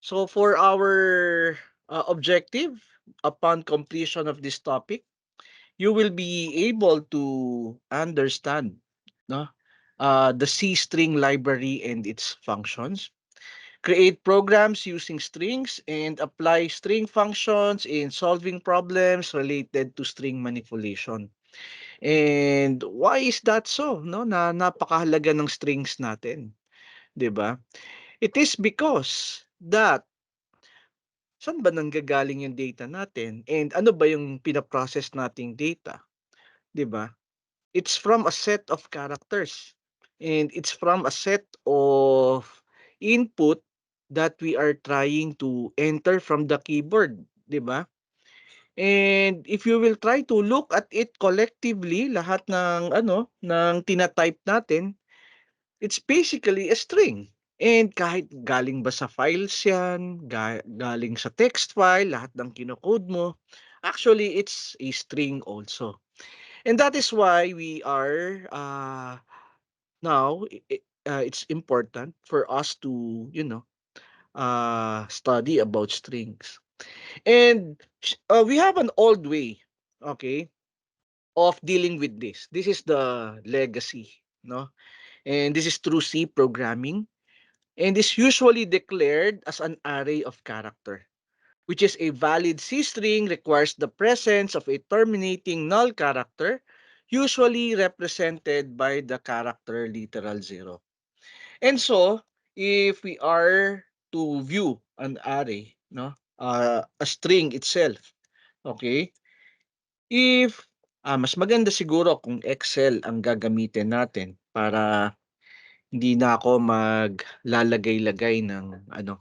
So for our objective, upon completion of this topic, you will be able to understand, no, the C string library and its functions, create programs using strings, and apply string functions in solving problems related to string manipulation. And why is that so? No, na napakahalaga ng strings natin, 'di ba? It is because that saan ba nanggagaling yung data natin and ano ba yung pina-process nating data, 'di ba? It's from a set of characters and it's from a set of input that we are trying to enter from the keyboard, 'di ba? And if you will try to look at it collectively, lahat ng ano, ng tina-type natin, it's basically a string. And kahit galing ba sa files yan, galing sa text file, lahat ng kinocode mo, actually it's a string also. And that is why we are now it's important for us to, study about strings. And we have an old way, okay, of dealing with this. This is the legacy, no? And this is through C programming and is usually declared as an array of character, which is a valid C string requires the presence of a terminating null character, usually represented by the character literal zero. And so, if we are to view an array, no, a string itself, okay, if mas maganda siguro kung Excel ang gagamitin natin para hindi na ako maglalagay-lagay ng ano,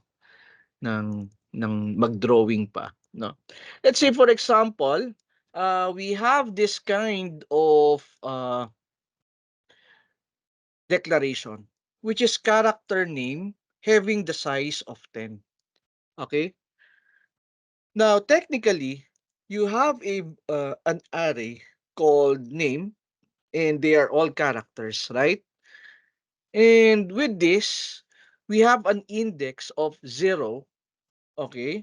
ng mag-drawing pa, no? Let's say for example, we have this kind of declaration, which is character name having the size of 10. Okay? Now, technically, you have an array called name, and they are all characters, right? And with this, we have an index of 0, okay?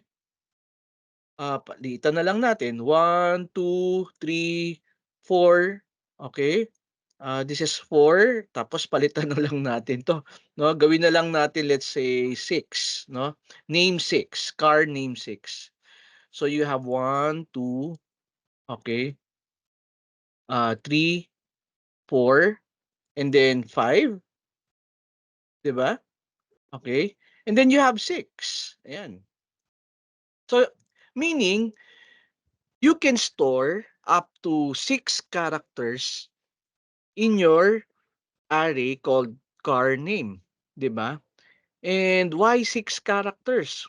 Palitan na lang natin, 1, 2, 3, 4, okay? This is 4, tapos palitan na lang natin 'to, 'no? Gawin na lang natin, let's say 6, 'no? Name 6, car name 6. So you have 1, 2, okay, 3, 4, and then 5, 'di ba? Okay? And then you have 6, ayan. So, meaning you can store up to 6 characters in your array called car name, 'di ba? And why 6 characters?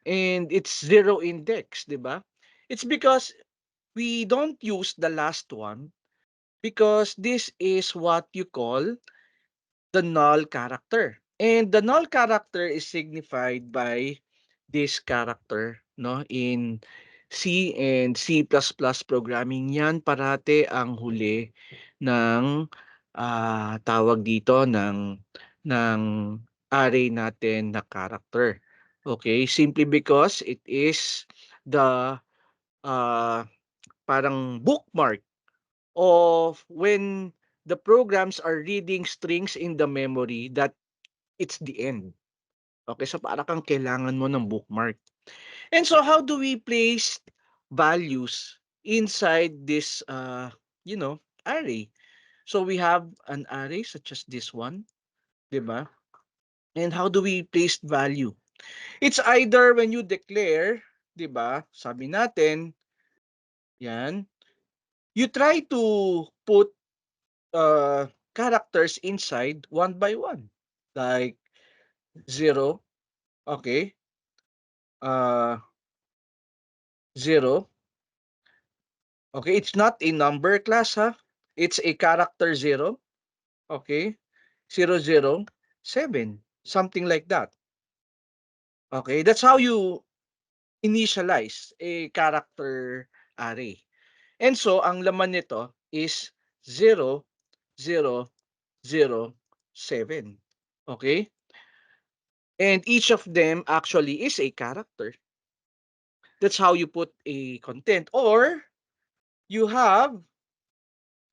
And it's zero index, 'di ba? It's because we don't use the last one because this is what you call the null character. And the null character is signified by this character, no? In C and C++ programming, yan parate ang huli ng tawag dito ng array natin na character. Okay, simply because it is the uh, parang bookmark of when the programs are reading strings in the memory that it's the end. Okay, so para kang kailangan mo ng bookmark. And so how do we place values inside this array? So we have an array such as this one, 'di ba? And how do we place value? It's either when you declare, 'di ba? Sabi natin, 'yan, you try to put characters inside one by one. Like 0, okay? Uh 0. Okay, it's not a number class, ha? It's a character 0. Okay? 0, 0, 7. Something like that. Okay? That's how you initialize a character array. And so, ang laman nito is 0, 0, 0, 7. Okay? And each of them actually is a character. That's how you put a content. Or you have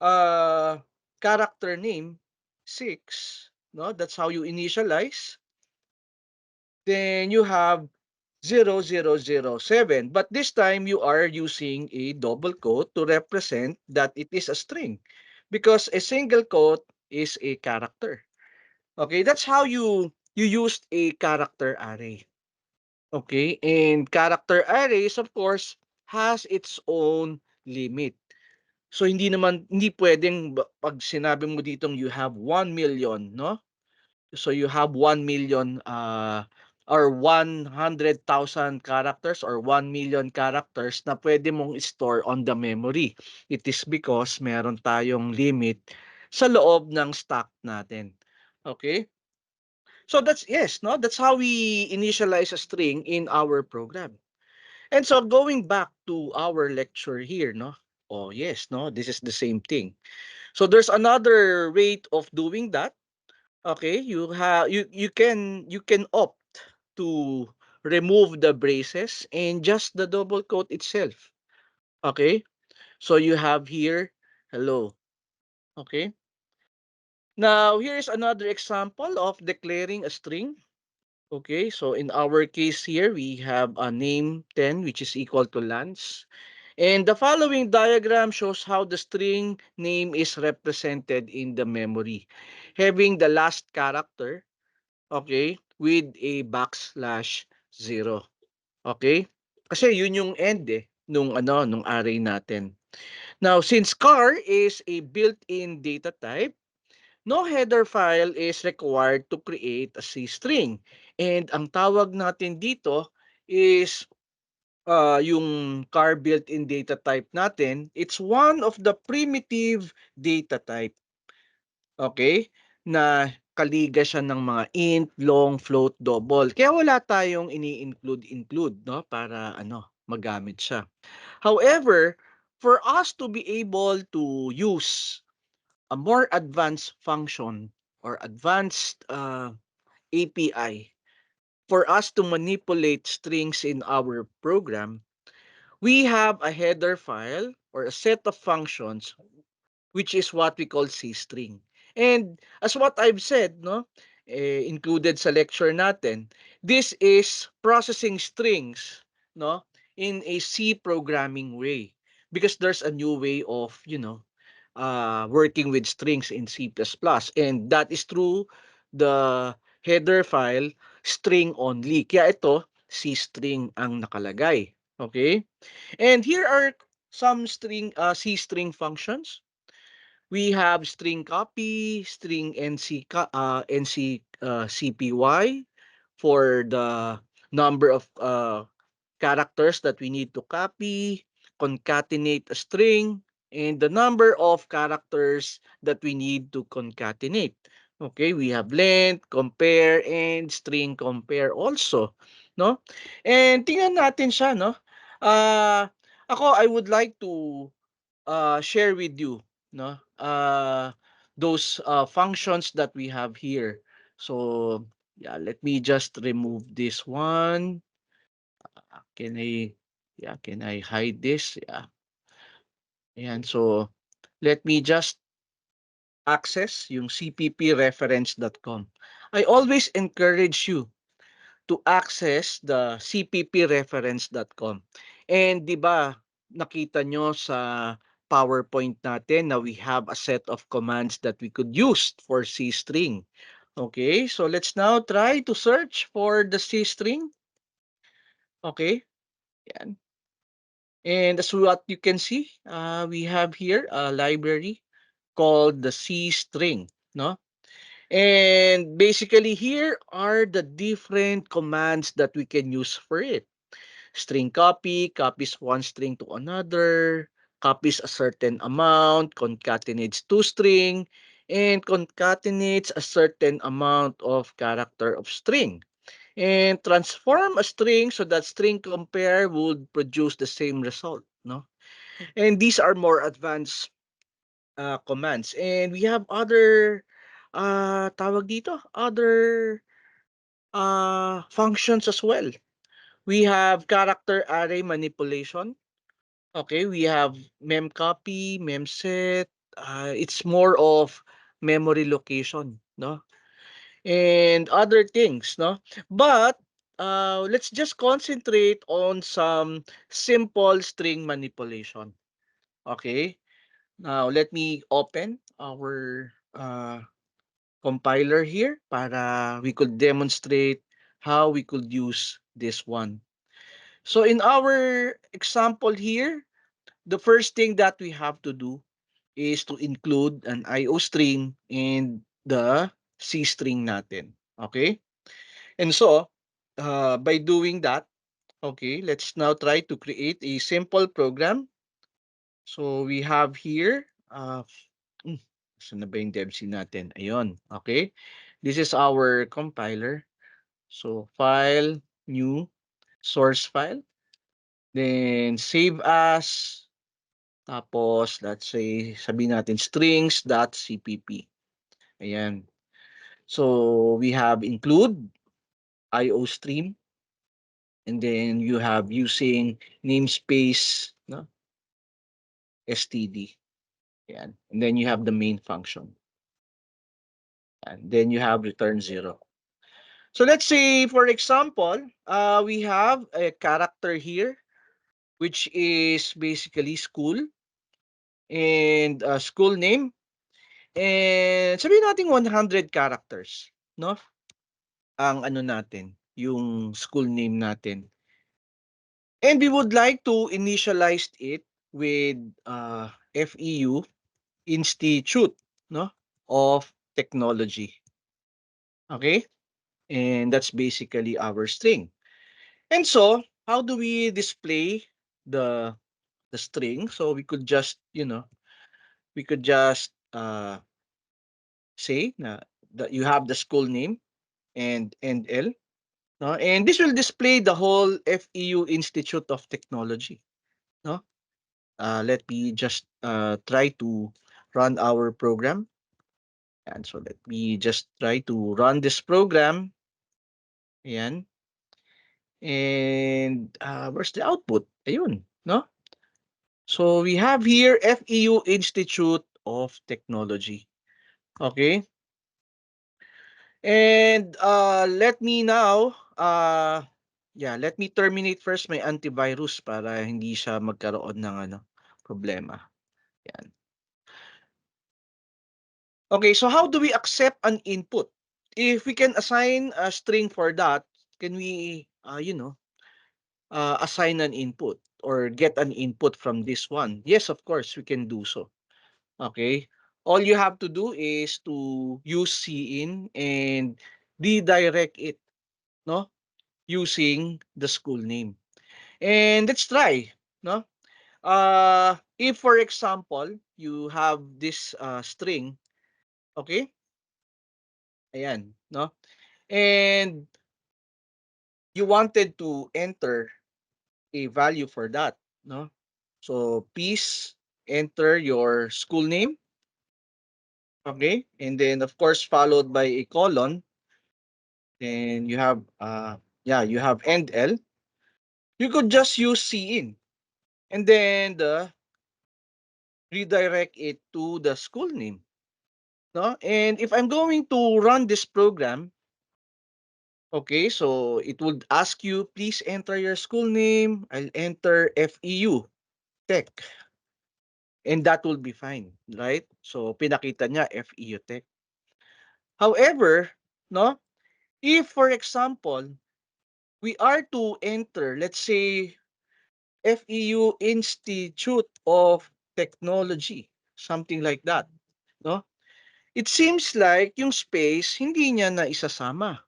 a character name 6, no? That's how you initialize. Then you have 0007. But this time you are using a double quote to represent that it is a string because a single quote is a character. Okay, that's how you used a character array. Okay, and character arrays of course has its own limit. So hindi pwedeng pag sinabi mo ditong you have 1 million, no? So you have 1 million or 100,000 characters or 1 million characters na pwede mong store on the memory. It is because meron tayong limit sa loob ng stack natin. Okay? So that's yes, no? That's how we initialize a string in our program. And so going back to our lecture here, no? Oh yes, no? This is the same thing. So there's another way of doing that. Okay, you can opt to remove the braces and just the double quote itself. Okay? So you have here hello. Okay? Now, here is another example of declaring a string. Okay, so in our case here, we have a name 10, which is equal to Lance. And the following diagram shows how the string name is represented in the memory, having the last character, okay, with a backslash 0. Okay? Kasi yun yung end nung array natin. Now, since car is a built-in data type, no header file is required to create a C string. And ang tawag natin dito is yung car built-in data type natin, it's one of the primitive data type. Okay? Na kaliga siya ng mga int, long, float, double. Kaya wala tayong ini-include no para magamit siya. However, for us to be able to use a more advanced function or advanced API for us to manipulate strings in our program, we have a header file or a set of functions which is what we call C string. And as what I've said, no, included sa lecture natin, this is processing strings, no, in a C programming way because there's a new way of, working with strings in C++, and that is through the header file string only. Kaya ito C string ang nakalagay. Okay? And here are some C string functions. We have string copy, string CPY for the number of characters that we need to copy, concatenate a string, and the number of characters that we need to concatenate. Okay, we have length, compare, and string compare also. No? And tingnan natin siya, no? Uh, ako, I would like to share with you, no? Those functions that we have here. So, yeah, let me just remove this one. Can I, yeah, can I hide this? Yeah. And so, let me just access yung cppreference.com. I always encourage you to access the cppreference.com. And 'di ba, nakita nyo sa PowerPoint natin na we have a set of commands that we could use for C string. Okay, so let's now try to search for the C string. Okay, yan. And as what you can see, we have here a library called the C string, no? And basically here are the different commands that we can use for it. String copy, copies one string to another, copies a certain amount, concatenates two string, and concatenates a certain amount of character of string. And transform a string so that string compare would produce the same result. No? And these are more advanced commands. And we have other, tawag dito, other functions as well. We have character array manipulation. Okay, we have memcopy, memset. It's more of memory location, no? And other things, no? But let's just concentrate on some simple string manipulation. Okay? Now, let me open our compiler here para we could demonstrate how we could use this one. So in our example here, the first thing that we have to do is to include an IO string and the C string natin. Okay? And so, by doing that, okay, let's now try to create a simple program. So we have here, saan na ba yung devc natin? Ayun, okay. This is our compiler. So file, new, source file. Then save as, tapos let's say, sabihin natin strings.cpp. Ayan. So we have include IO stream, and then you have using namespace, no, std. Ayan. And then you have the main function. And then you have return 0. So let's say, for example, we have a character here, which is basically school and school name. And sabihin natin 100 characters, no? Ang ano natin, yung school name natin. And we would like to initialize it with FEU, Institute, no, of Technology. Okay? And that's basically our string. And so, how do we display the the string? So we could just, we could just say na that you have the school name and L, no? And this will display the whole FEU Institute of Technology, no? Let me just try to run our program. And so let me just try to run this program. Ayan. And where's the output? Ayun, no? So we have here FEU Institute of Technology. Okay? And let me now let me terminate first my antivirus para hindi siya magkaroon ng problema. Yan. Okay, so how do we accept an input? If we can assign a string for that, can we assign an input or get an input from this one? Yes, of course, we can do so. Okay? All you have to do is to use cin and redirect it, no? Using the school name. And let's try, no? If for example, you have this string, okay? Ayan, no? And you wanted to enter a value for that, no? So please enter your school name, okay? And then of course followed by a colon. Then you have you have end L. You could just use cin and then redirect it to the school name, no? And if I'm going to run this program, okay, so it would ask you, please enter your school name. I'll enter FEU, Tech. And that will be fine, right? So pinakita niya FEU Tech. However, no, if for example, we are to enter, let's say, FEU Institute of Technology, something like that, no? It seems like yung space hindi niya na isasama,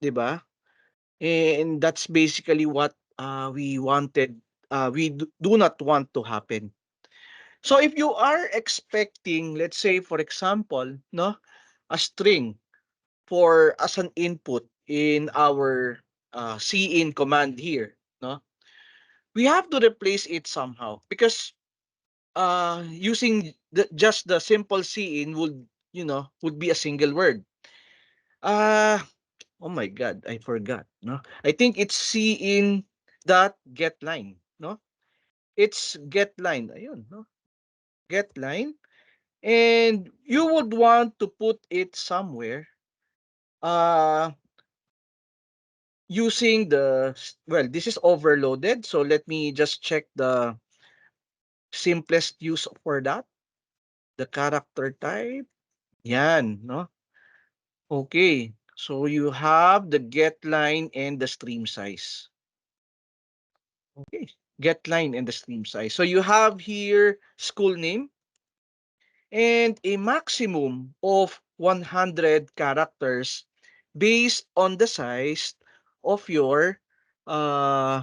'di ba? And that's basically what we wanted, we do not want to happen. So if you are expecting, let's say for example, no, a string for as an input in our cin command here, no, we have to replace it somehow because using just the simple cin would be a single word. Oh my God, I forgot, no? I think it's cin dot getLine, no? It's getLine, ayun, no? GetLine, and you would want to put it somewhere, uh, using well, this is overloaded, so let me just check the simplest use for that, the character type, yan, no? Okay, so you have the getLine and the stream size. Okay, getLine and the stream size. So you have here school name and a maximum of 100 characters based on the size of your uh,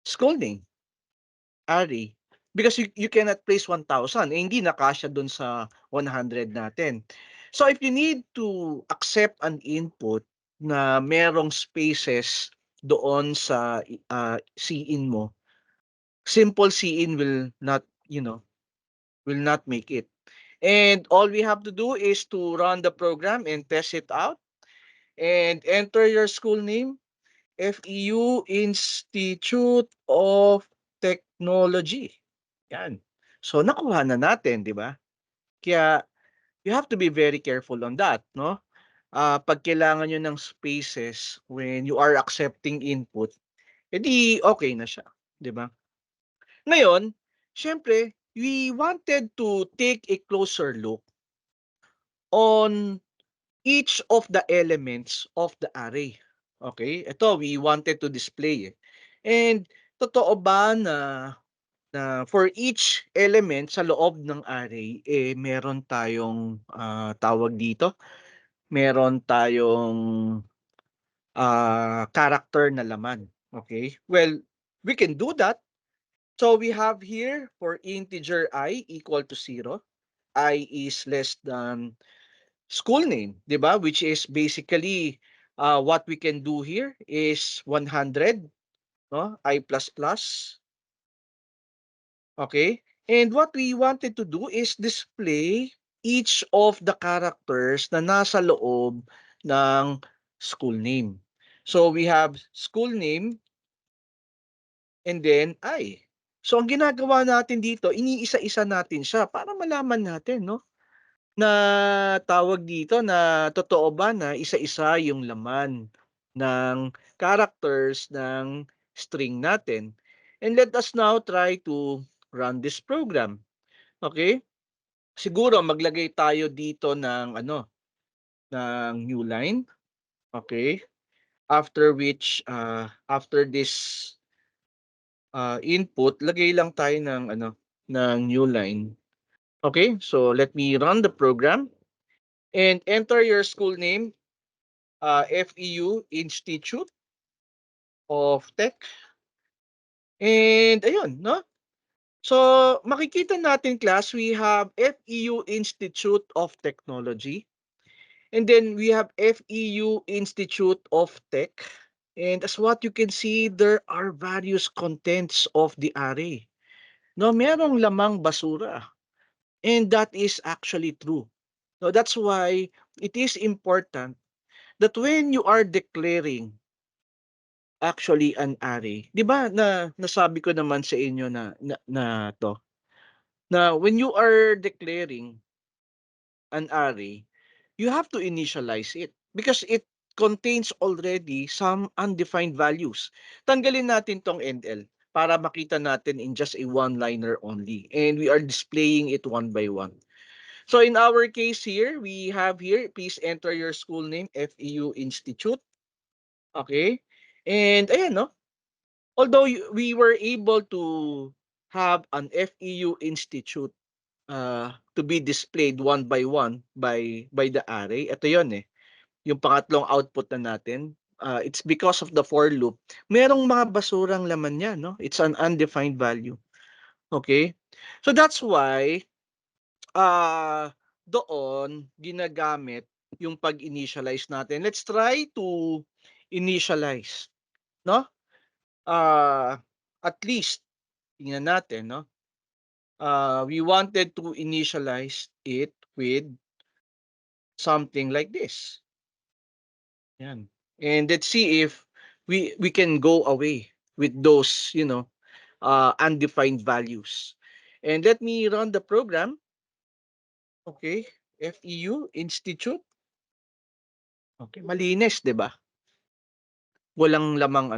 school name array. Because you cannot place 1,000. Eh, hindi na kasya dun sa 100 natin. So if you need to accept an input na merong spaces doon sa cin mo, simple cin will not, will not make it. And all we have to do is to run the program and test it out and enter your school name, FEU Institute of Technology. Yan. So nakuha na natin, 'di ba? Kaya you have to be very careful on that, no? Pag kailangan nyo ng spaces when you are accepting input, edi okay na siya, 'di ba? Ngayon, syempre, we wanted to take a closer look on each of the elements of the array. Okay? Ito, we wanted to display. And totoo ba na for each element sa loob ng array, meron tayong tawag dito, meron tayong character na laman. Okay? Well, we can do that. So we have here for integer I equal to 0, I is less than school name, 'di ba? Which is basically what we can do here is 100, no? I plus plus. Okay? And what we wanted to do is display each of the characters na nasa loob ng school name. So we have school name and then I. So ang ginagawa natin dito, iniisa-isa natin siya para malaman natin, no? Na tawag dito, na totoo ba na isa-isa yung laman ng characters ng string natin. And let us now try to run this program. Okay? Siguro maglagay tayo dito ng ng new line. Okay? After which after this input, lagay lang tayo ng ng new line. Okay? So let me run the program and enter your school name, FEU Institute of Tech. And ayun, no? So makikita natin class, we have FEU Institute of Technology. And then we have FEU Institute of Tech. And as what you can see, there are various contents of the array. No, merong lamang basura. And that is actually true. So that's why it is important that when you are declaring actually an array, 'di ba na nasabi ko naman sa inyo na to, na when you are declaring an array, you have to initialize it because it contains already some undefined values. Tanggalin natin tong NL para makita natin in just a one-liner only. And we are displaying it one by one. So in our case here, we have here, please enter your school name, FEU Institute. Okay? And ayan, no? Although we were able to have an FEU Institute to be displayed one by one by the array. Ito yon eh. Yung pangatlong output na natin. It's because of the for loop. Merong mga basurang laman yan, no? It's an undefined value. Okay? So that's why doon ginagamit yung pag-initialize natin. Let's try to initialize, no? Uh, at least tingnan natin, no? We wanted to initialize it with something like this. Yan. And let's see if we can go away with those, undefined values. And let me run the program. Okay, FEU Institute. Okay, malinis, 'di ba? Walang lamang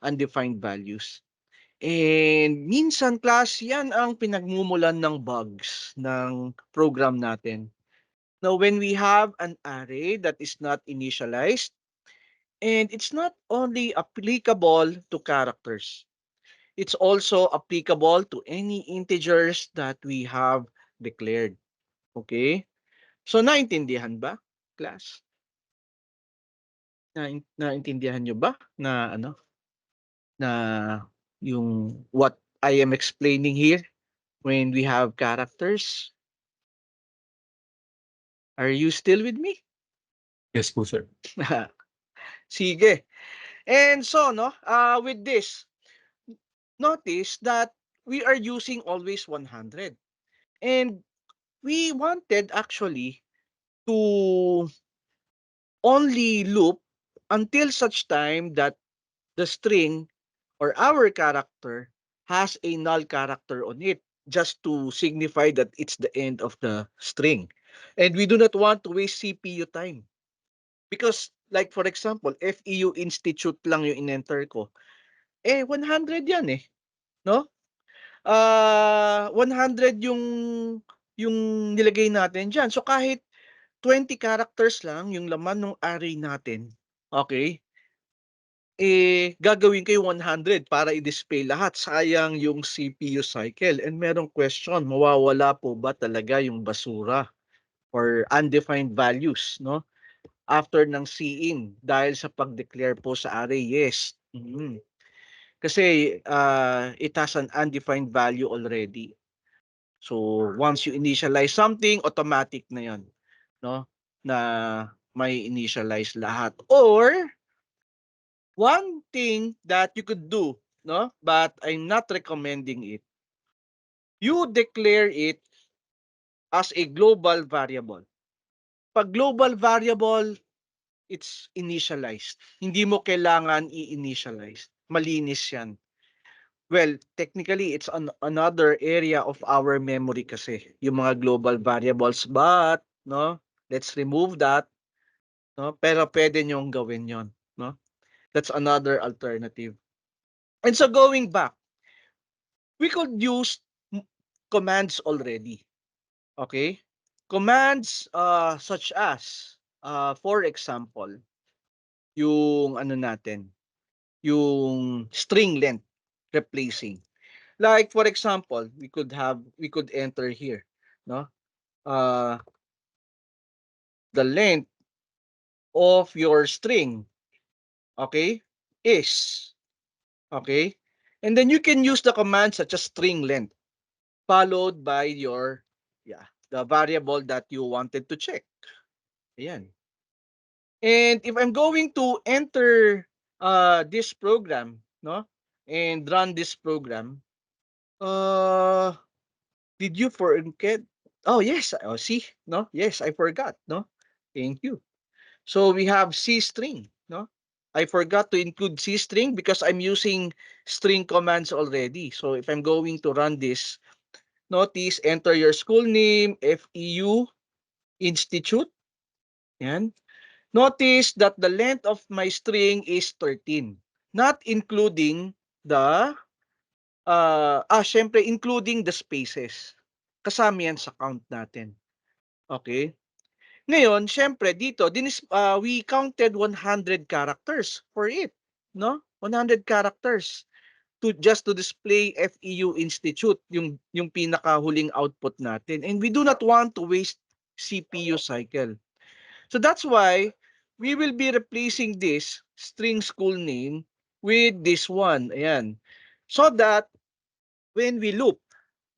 undefined values. And minsan class, yan ang pinagmumulan ng bugs ng program natin. Now, when we have an array that is not initialized, and it's not only applicable to characters, it's also applicable to any integers that we have declared. Okay? So, naintindihan ba, class? Naintindihan nyo ba na na yung what I am explaining here when we have characters? Are you still with me? Yes po, sir. Sige. And so, no, with this, notice that we are using always 100. And we wanted actually to only loop until such time that the string or our character has a null character on it, just to signify that it's the end of the string. And we do not want to waste CPU time. Because like for example, FEU Institute lang yung in-enter ko. 100 yan no? 100 yung nilagay natin diyan. So kahit 20 characters lang yung laman ng array natin, okay? Gagawin ko yung 100 para i-display lahat. Sayang yung CPU cycle. And merong question, mawawala po ba talaga yung basura or undefined values, no? After ng cin dahil sa pag-declare po sa array, yes. Kasi it has an undefined value already. So once you initialize something, automatic na 'yon, no? Na may initialize lahat. Or one thing that you could do, no? But I'm not recommending it. You declare it as a global variable. Pag global variable, it's initialized. Hindi mo kailangan i-initialize. Malinis 'yan. Well, technically, it's another area of our memory kasi, yung mga global variables. But, no, let's remove that. No? Pero pwede nyong gawin yon. No? That's another alternative. And so going back, we could use commands already. Okay? Commands such as, for example, yung natin, yung string length replacing. Like for example, we could enter here, no? Uh, the length of your string, okay, is, okay, and then you can use the command such as string length followed by your, yeah, the variable that you wanted to check. Ayan. And if I'm going to enter this program, no, and run this program, uh did you forget? Oh, yes. Oh, see? No? Yes, I forgot. No? Thank you. So we have C string. No? I forgot to include C string because I'm using string commands already. So if I'm going to run this, notice, enter your school name, FEU, institute. Yan. Notice that the length of my string is 13. Not including the, syempre, including the spaces. Kasama yan sa count natin. Okay? Ngayon, syempre dito, we counted 100 characters for it, no? 100 characters to just to display FEU Institute, yung pinakahuling output natin. And we do not want to waste CPU cycle. So that's why we will be replacing this string school name with this one. Ayan. So that when we loop,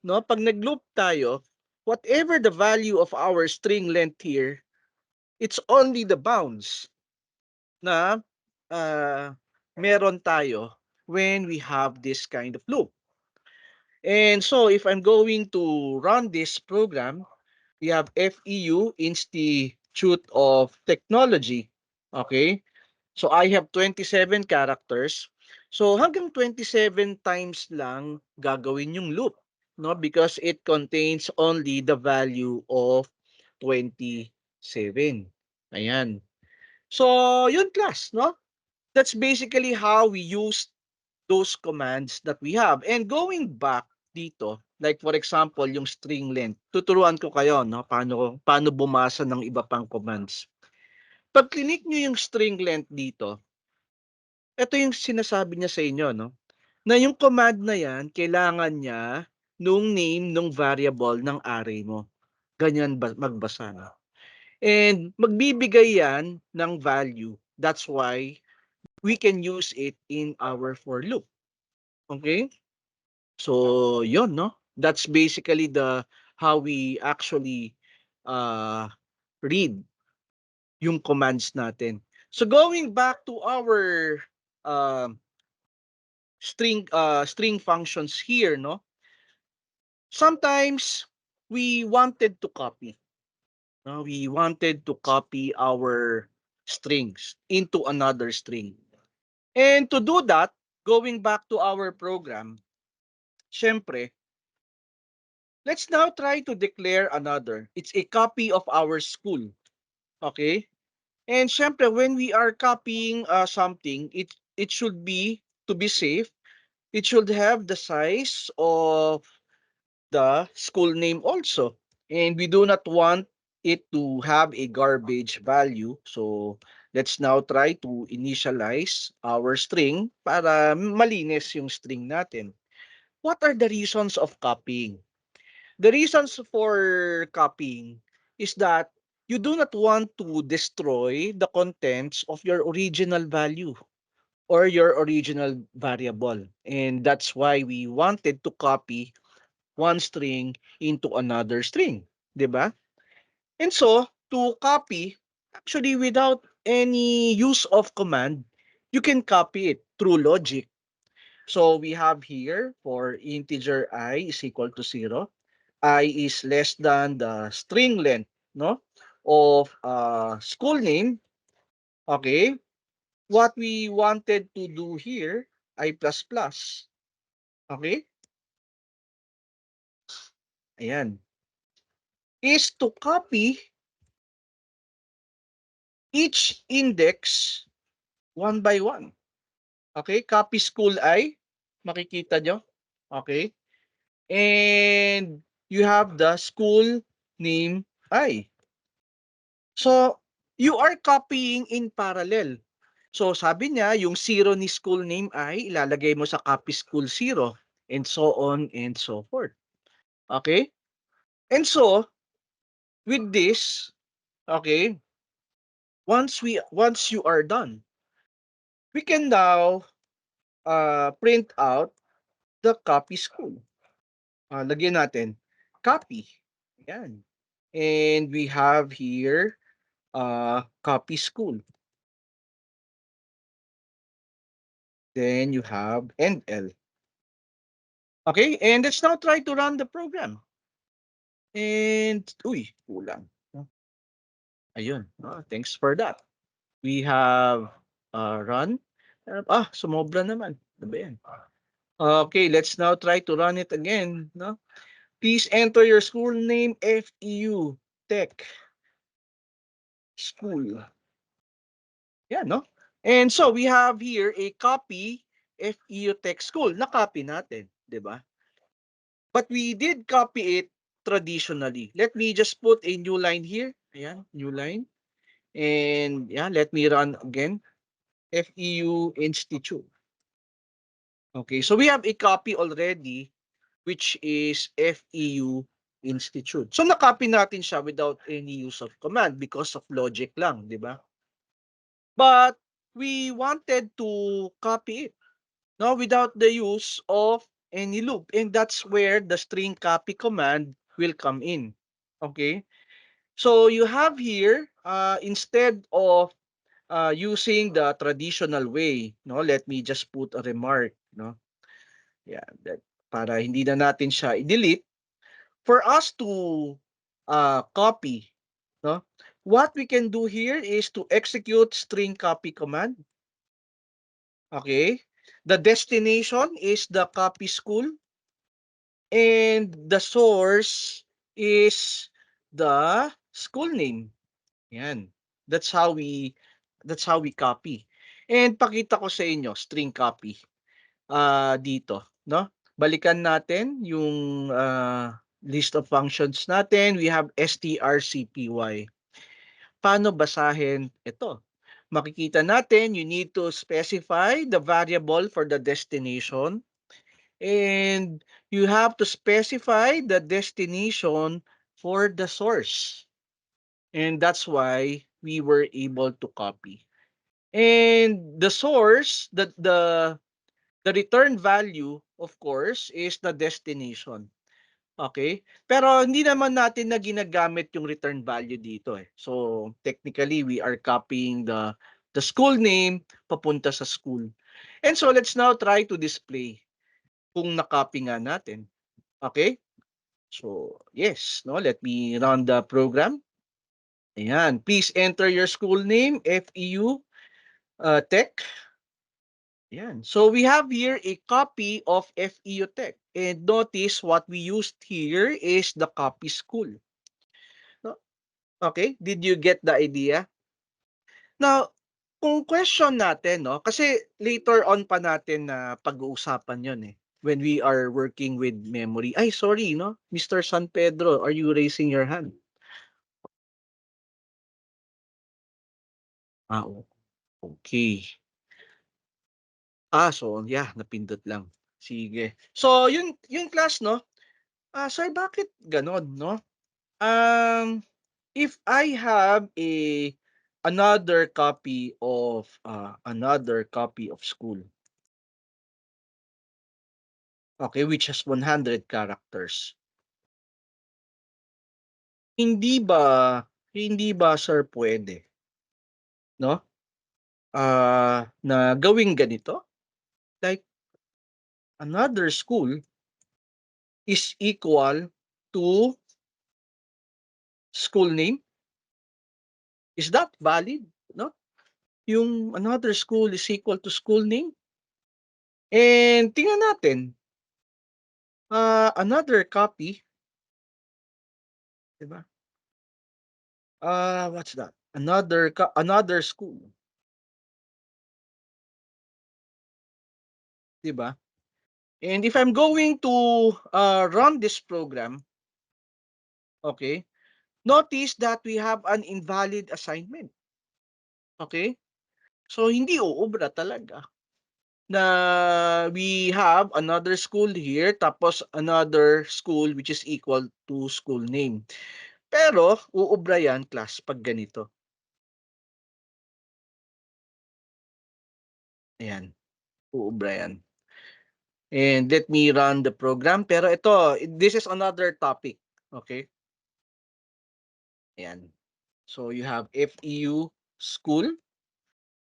no, pag nag-loop tayo, whatever the value of our string length here, it's only the bounds na meron tayo when we have this kind of loop. And so if I'm going to run this program, we have FEU Institute of Technology. Okay? So I have 27 characters. So hanggang 27 times lang gagawin yung loop, no? Because it contains only the value of 27. Ayan. So, yun class, no? That's basically how we use those commands that we have. And going back dito, like for example, yung string length, tuturuan ko kayo, no? Paano bumasa ng iba pang commands. Pag click nyo yung string length dito, ito yung sinasabi niya sa inyo, no? Na yung command na yan, kailangan niya nung name nung variable ng array mo. Ganyan magbasa, no? And magbibigay yan ng value. That's why we can use it in our for loop. Okay? So, yon, no? That's basically the how we actually uh, read yung commands natin. So, going back to our uh, string functions here, no? Sometimes we wanted to copy. No? We wanted to copy our strings into another string. And to do that, going back to our program, syempre, let's now try to declare another. It's a copy of our school. Okay? And syempre, when we are copying something, it should be, to be safe, it should have the size of the school name also. And we do not want it to have a garbage value. So let's now try to initialize our string para malinis yung string natin. What are the reasons of copying? The reasons for copying is that you do not want to destroy the contents of your original value or your original variable. And that's why we wanted to copy one string into another string, 'di ba? And so, to copy, actually without any use of command, you can copy it through logic. So we have here for integer I is equal to 0. I is less than the string length, no, of school name. Okay. What we wanted to do here, I plus plus. Okay. Ayan. Is to copy each index one by one. Okay. Copy school I. Makikita nyo. Okay. And you have the school name I. So, you are copying in parallel. So, sabi niya, yung 0 ni school name ay ilalagay mo sa copy school 0 and so on and so forth. Okay? And so, with this, okay, once you are done, we can now print out the copy school. Lagyan natin copy. Ayan. And we have here copy school. Then you have NL. Okay, and let's now try to run the program. And, uy, kulang. Ayun. Thanks for that. We have run. Sumobra naman. Ano ba yan? Okay, let's now try to run it again. No? Please enter your school name, FEU Tech School. Yeah, no? And so we have here a copy FEU Tech School. Na-copy natin, di ba? But we did copy it traditionally. Let me just put a new line here. Ayan, new line. And yeah, let me run again. FEU Institute. Okay, so we have a copy already, which is FEU Institute. So na-copy natin siya without any use of command because of logic lang, di ba? But we wanted to copy it, no, without the use of any loop. And that's where the string copy command will come in. Okay? So you have here, instead of using the traditional way, no, let me just put a remark, no. Yeah, that para hindi na natin siya i-delete. For us to copy, no, what we can do here is to execute string copy command. Okay. The destination is the copy school, and the source is the school name. Yan. That's how we that's how we copy. And pakita ko sa inyo string copy dito, no? Balikan natin yung list of functions natin. We have strcpy. Paano basahin ito? Makikita natin, you need to specify the variable for the destination, and you have to specify the destination for the source. And that's why we were able to copy. And the source, the return value, of course, is the destination. Okay? Pero hindi naman natin na ginagamit yung return value dito eh. So, technically, we are copying the school name papunta sa school. And so, let's now try to display kung na-copy nga natin. Okay? So, yes. No? Let me run the program. Ayan. Please enter your school name, FEU Tech. Ayan. So, we have here a copy of FEU Tech. And notice what we used here is the copy school. No? Okay? Did you get the idea? Now, kung question natin, no? Kasi later on pa natin na pag-uusapan yon eh. When we are working with memory. Ay, sorry, no? Mr. San Pedro, are you raising your hand? Ah, okay. So yeah, napindot lang. Sige. So, yun class, no? Sir, bakit ganon, no? Um, if I have another copy of school, okay, which has 100 characters, hindi ba hindi ba sir pwede, no? Na gawing ganito, like another school is equal to school name. Is that valid, no? Yung another school is equal to school name. And tingnan natin, another copy, 'di ba? What's that? Another school, 'di ba? And if I'm going to run this program, okay, notice that we have an invalid assignment. Okay? So hindi uubra talaga na we have another school here tapos another school which is equal to school name. Pero uubra yan class pag ganito. Ayan, uubra yan. And let me run the program. Pero ito, this is another topic. Okay? Ayan. So you have FEU school.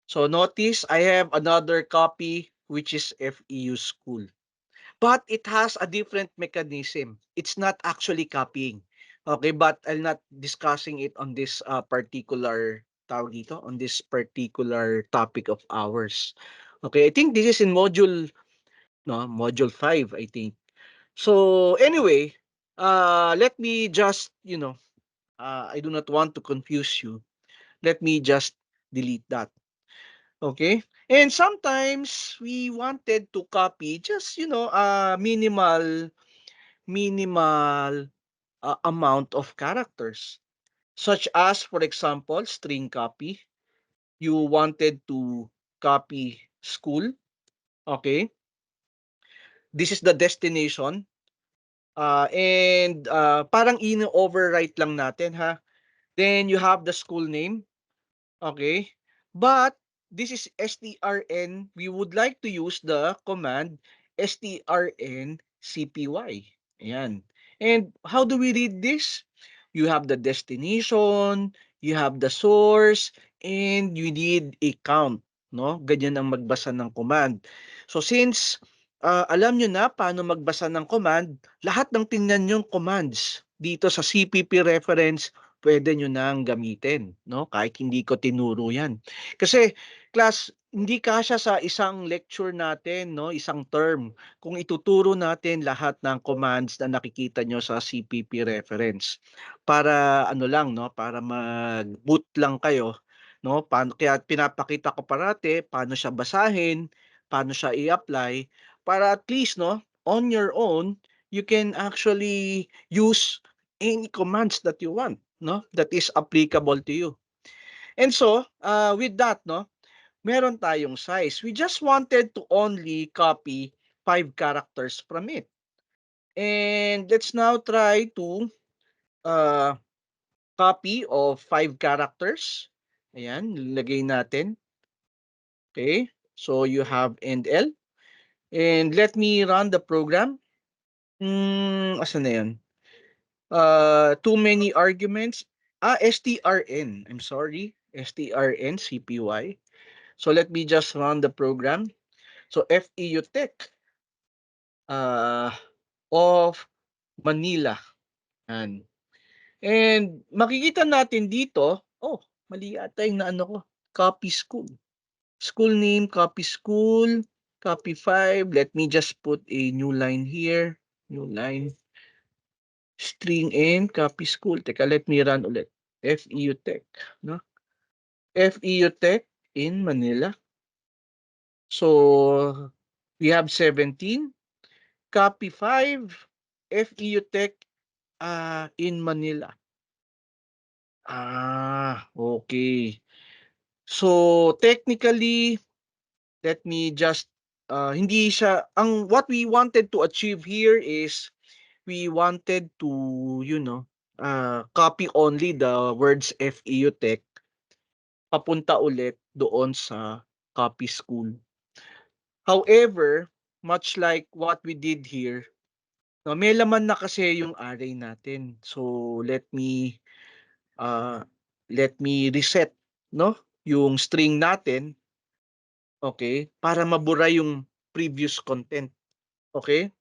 So notice I have another copy which is FEU school. But it has a different mechanism. It's not actually copying. Okay, but I'm not discussing it on this particular tawag dito, on this particular topic of ours. Okay, I think this is in module 5, I think. So anyway, let me just, I do not want to confuse you. Let me just delete that. Okay? And sometimes we wanted to copy just, minimal amount of characters. Such as, for example, string copy. You wanted to copy school. Okay? This is the destination. And parang overwrite lang natin, ha? Then you have the school name. Okay? But this is strn. We would like to use the command strncpy. Ayan. And how do we read this? You have the destination, you have the source, and you need a count. No? Ganyan ang magbasa ng command. So since alam nyo na paano magbasa ng command, lahat ng tingnan yung commands dito sa CPP reference pwede nyo nang gamitin, no? Kahit hindi ko tinuro yan. Kasi, class, hindi kasya sa isang lecture natin, no? Isang term. Kung ituturo natin lahat ng commands na nakikita nyo sa CPP reference. Para ano lang, no? Para mag-boot lang kayo, no? Kaya pinapakita ko parati paano siya basahin, paano siya i-apply, para at least, no? On your own, you can actually use any commands that you want, no, that is applicable to you. And so with that, no, meron tayong size. We just wanted to only copy 5 characters from it. And let's now try to uh, copy of 5 characters. Ayan, lagay natin. Okay, so you have end L. And let me run the program. Asan na yan? Too many arguments. strn. I'm sorry. strncpy. So let me just run the program. So FEU Tech of Manila. And makikita natin dito, oh, mali yata yung naano ko. Copy school. School name, copy school, copy 5. Let me just put a new line here. New line. String in, copy school. Teka, let me run ulit. FEU Tech. No? FEU Tech in Manila. So, we have 17. Copy 5. FEU Tech in Manila. Okay. So, technically, let me just, hindi siya, what we wanted to achieve here is, we wanted to, copy only the words FEU Tech papunta ulit doon sa copy school. However, much like what we did here, no, may laman na kasi yung array natin. So let me reset, no, yung string natin, okay, para mabura yung previous content. Okay?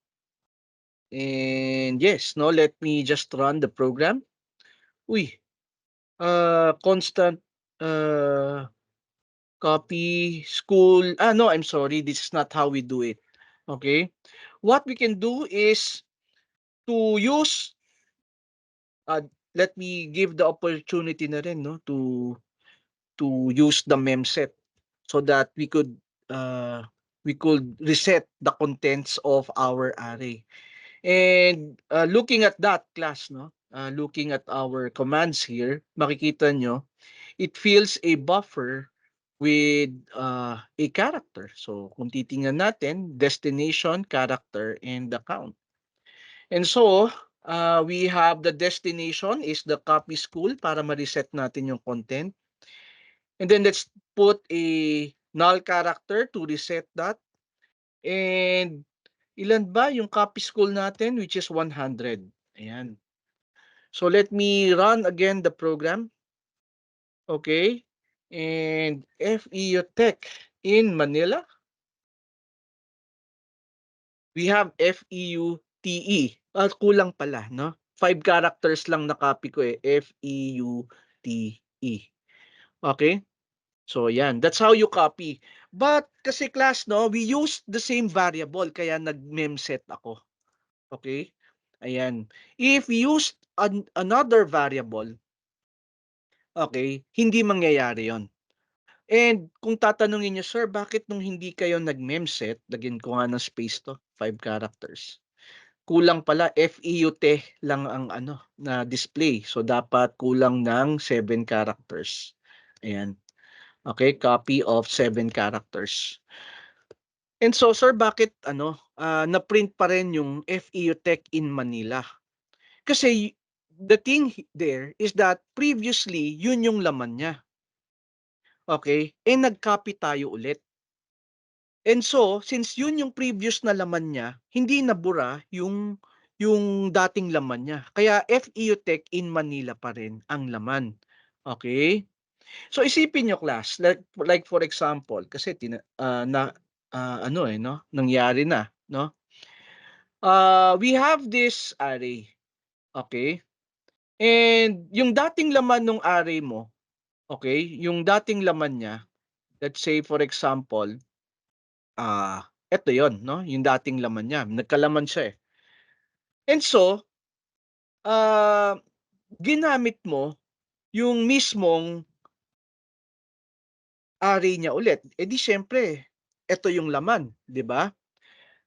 And yes, no, let me just run the program. Uy, constant copy school. No, I'm sorry. This is not how we do it. Okay? What we can do is to use, let me give the opportunity na rin, no, to use the memset so that we could reset the contents of our array. And looking at that class, no, looking at our commands here, makikita nyo, it fills a buffer with a character. So kung titingnan natin, destination, character, and the count. And so, we have the destination is the copy school para ma-reset natin yung content. And then let's put a null character to reset that. And ilan ba yung copy school natin, which is 100. Ayan. So let me run again the program. Okay. And FEU Tech in Manila. We have FEUTE. Kulang pala, no? 5 characters lang na copy ko eh. FEUTE. Okay? So, yan. That's how you copy. But, kasi class, no, we use the same variable, kaya nag-memset ako. Okay? Ayan. If we use another variable, okay, hindi mangyayari yon. And kung tatanungin niyo, sir, bakit nung hindi kayo nag-memset, lagyan ko nga ng space to, 5 characters. Kulang pala, FEUT lang ang na display. So, dapat kulang ng 7 characters. Ayan. Okay, copy of 7 characters. And so, sir, bakit na-print pa rin yung FEU Tech in Manila? Kasi the thing there is that previously, yun yung laman niya. Okay? Nag-copy tayo ulit. And so, since yun yung previous na laman niya, hindi nabura yung dating laman niya. Kaya FEU Tech in Manila pa rin ang laman. Okay? So isipin niyo class, like for example, kasi nangyari na, no? We have this array. Okay? And yung dating laman ng array mo, okay, yung dating laman niya, let's say for example, eto yon, no? Yung dating laman niya, nagkalaman siya eh. And so, ah, ginamit mo yung mismong array niya ulit. Eh di syempre, eto yung laman, di ba?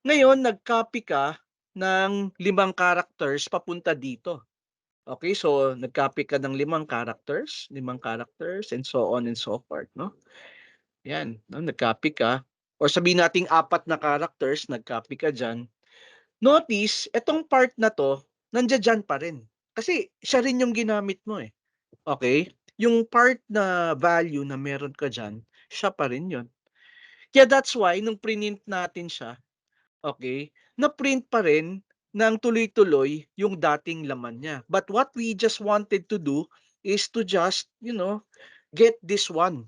Ngayon, nag-copy ka ng 5 characters papunta dito. Okay, so nag-copy ka ng 5 characters, and so on and so forth, no? Yan, no? Nag-copy ka. Or sabihin nating 4 na characters, nag-copy ka dyan. Notice, etong part na to, nandiyan dyan pa rin. Kasi siya rin yung ginamit mo eh. Okay? Yung part na value na meron ka dyan, siya pa rin yun. Kaya that's why, nung print natin siya, okay, na-print pa rin ng tuloy-tuloy yung dating laman niya. But what we just wanted to do is to just, get this one.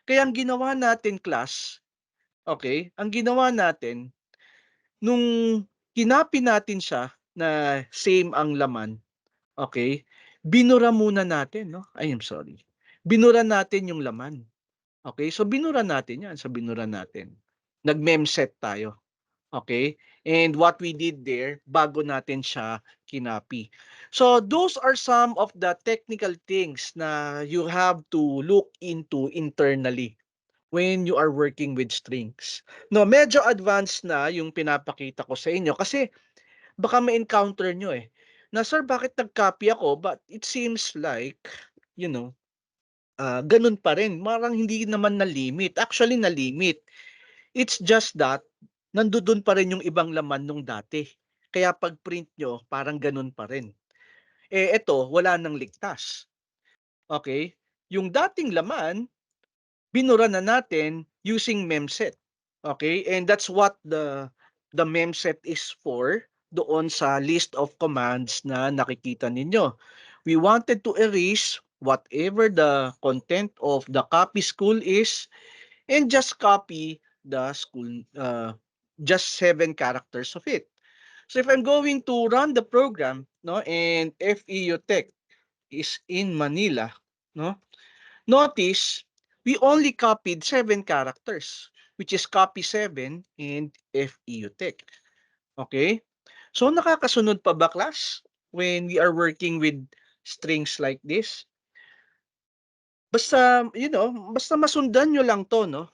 Kaya ang ginawa natin, class, okay, ang ginawa natin, nung kinopy natin siya na same ang laman, okay, binura muna natin, no? I am sorry. Binura natin yung laman. Okay, so binura natin yan. So binura natin. Nag-memset tayo. Okay? And what we did there, bago natin siya kinapi. So those are some of the technical things na you have to look into internally when you are working with strings. No, medyo advanced na yung pinapakita ko sa inyo kasi baka ma-encounter nyo eh. Na sir, bakit nag-copy ako? But it seems like, you know, ganun pa rin. Marang hindi naman na-limit. Actually, na-limit. It's just that, nandoon pa rin yung ibang laman nung dati. Kaya pag print nyo, parang ganun pa rin. Eh, eto, wala nang ligtas. Okay? Yung dating laman, binura na natin using memset. Okay? And that's what the memset is for doon sa list of commands na nakikita ninyo. We wanted to erase whatever the content of the copy school is and just copy the school, just 7 characters of it. So if I'm going to run the program, no, and FEU Tech is in Manila, no, notice we only copied 7 characters, which is copy 7 and FEU Tech. Okay? So nakakasunod pa ba, class, when we are working with strings like this? Basta, basta masundan nyo lang to, no?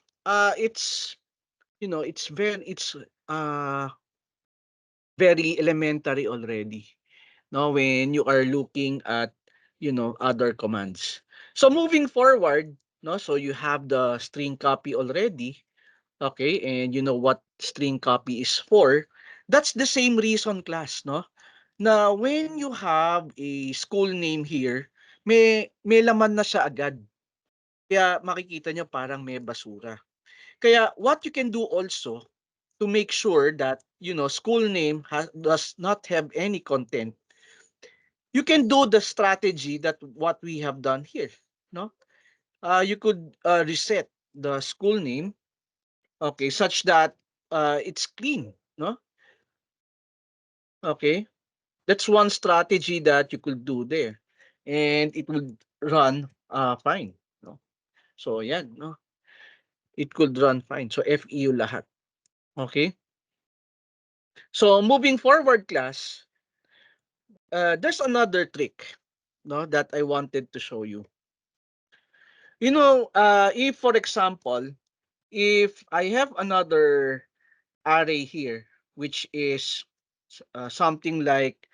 It's, it's very elementary already, no, when you are looking at, other commands. So moving forward, no, so you have the string copy already, okay, and you know what string copy is for. That's the same reason, class, no? Na when you have a school name here, may laman na siya agad. Kaya makikita nyo parang may basura. Kaya what you can do also to make sure that, school name does not have any content, you can do the strategy that what we have done here, no? You could reset the school name, okay, such that it's clean, no? Okay, that's one strategy that you could do there, and it would run fine, no? So yeah, no, it could run fine. So FEU lahat, okay. So moving forward, class, there's another trick, no, that I wanted to show you. If for example, if I have another array here, which is something like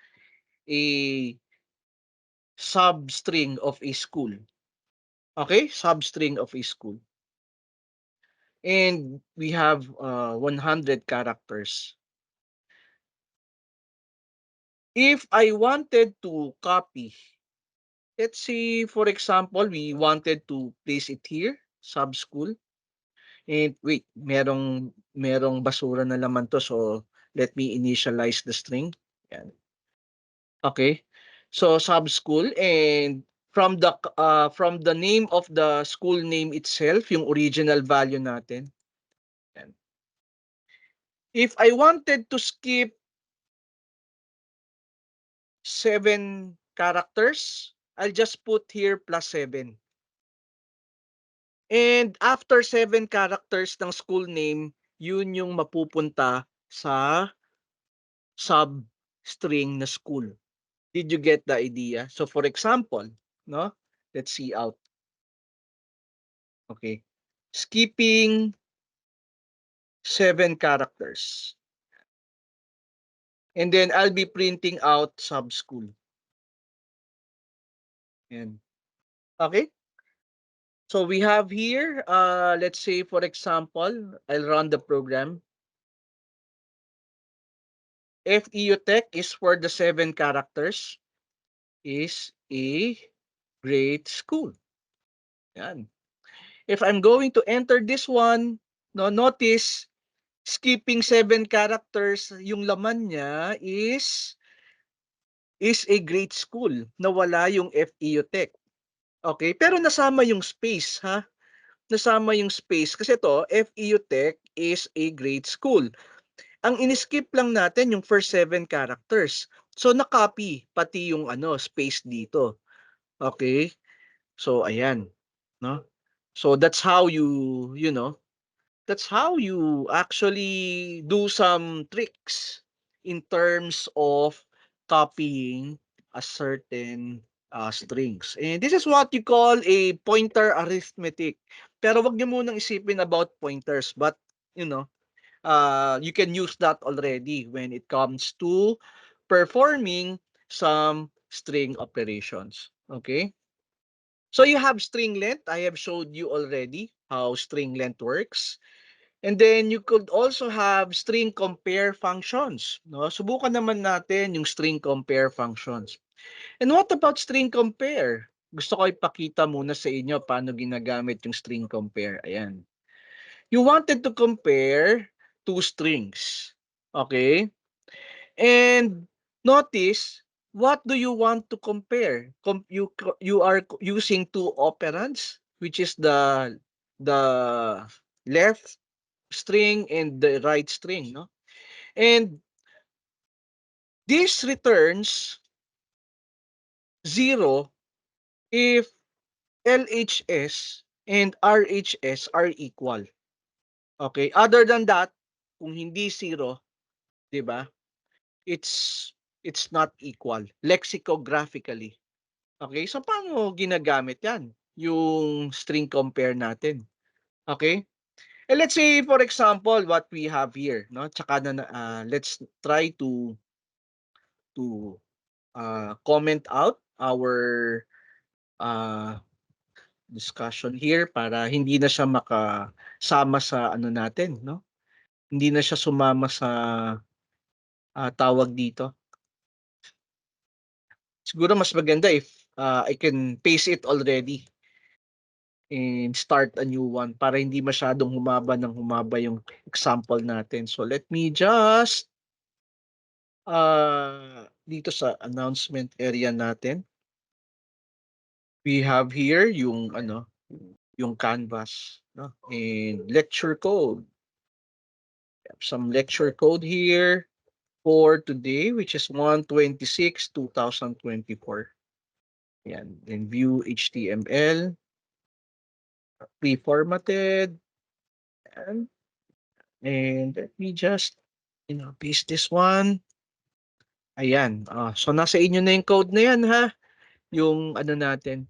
a substring of a school, okay, substring of a school, and we have 100 characters. If I wanted to copy, let's say for example, we wanted to place it here, sub school. And wait, merong basura na naman to, so let me initialize the string. Yan. Okay. So sub school, and from the name of the school name itself, yung original value natin. Yan. If I wanted to skip 7 characters, I'll just put here plus 7. And after 7 characters ng school name, yun yung mapupunta sa sub-string na school. Did you get the idea? So for example, no? Let's see out. Okay. Skipping 7 characters. And then I'll be printing out sub-school. Yan. Okay? So we have here, let's say for example, I'll run the program. FEU Tech is for the 7 characters is a great school. Yan. If I'm going to enter this one, no, notice skipping 7 characters, yung laman niya is a great school. Nawala yung FEU Tech. Okay, pero nasama yung space, ha? Nasama yung space kasi to FEU Tech is a great school. Ang in-skip lang natin yung first 7 characters. So na-copy pati yung space dito. Okay? So ayan, no? So that's how that's how you actually do some tricks in terms of copying a certain strings. And this is what you call a pointer arithmetic. Pero wag niyo munang isipin about pointers, but you know, you can use that already when it comes to performing some string operations. Okay? So you have string length. I have showed you already how string length works. And then you could also have string compare functions. No? Subukan naman natin yung string compare functions. And what about string compare? Gusto ko ipakita muna sa inyo paano ginagamit yung string compare. Ayan. You wanted to compare two strings. Okay? And notice, what do you want to compare? You are using two operands, which is the left string and the right string, no? And this returns 0 if LHS and RHS are equal. Okay? Other than that, kung hindi 0, 'di ba? It's it's not equal lexicographically. Okay? So paano ginagamit 'yan? Yung string compare natin. Okay? And let's say for example what we have here, no? Tsaka na let's try to comment out our uh, discussion here para hindi na siya makasama sa natin, no? Hindi na siya sumama sa tawag dito. Siguro mas maganda if I can paste it already and start a new one para hindi masyadong humaba yung example natin. So let me just dito sa announcement area natin, we have here yung canvas, no? And lecture code. We have some lecture code here for today, which is 1/26/2024. Yan. Then view HTML, pre-formatted, and let me just paste this one. Ayan. So nasa inyo na yung code na yan, ha? Yung natin.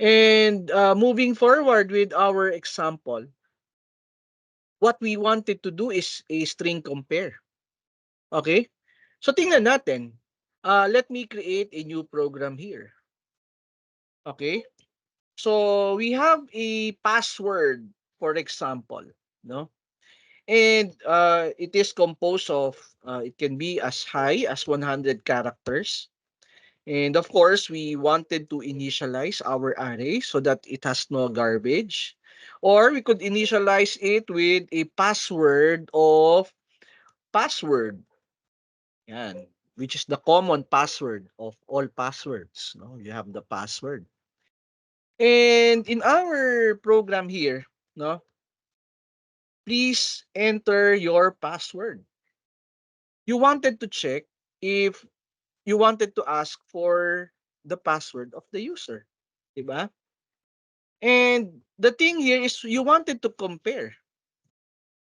And moving forward with our example, what we wanted to do is a string compare. Okay? So tingnan natin. Let me create a new program here. Okay? So we have a password, for example, no? And it is composed of, it can be as high as 100 characters. And of course, we wanted to initialize our array so that it has no garbage. Or we could initialize it with a password of password. Yan. Which is the common password of all passwords. No? You have the password. And in our program here, no, please enter your password. You wanted to check if you wanted to ask for the password of the user. Diba? And the thing here is you wanted to compare.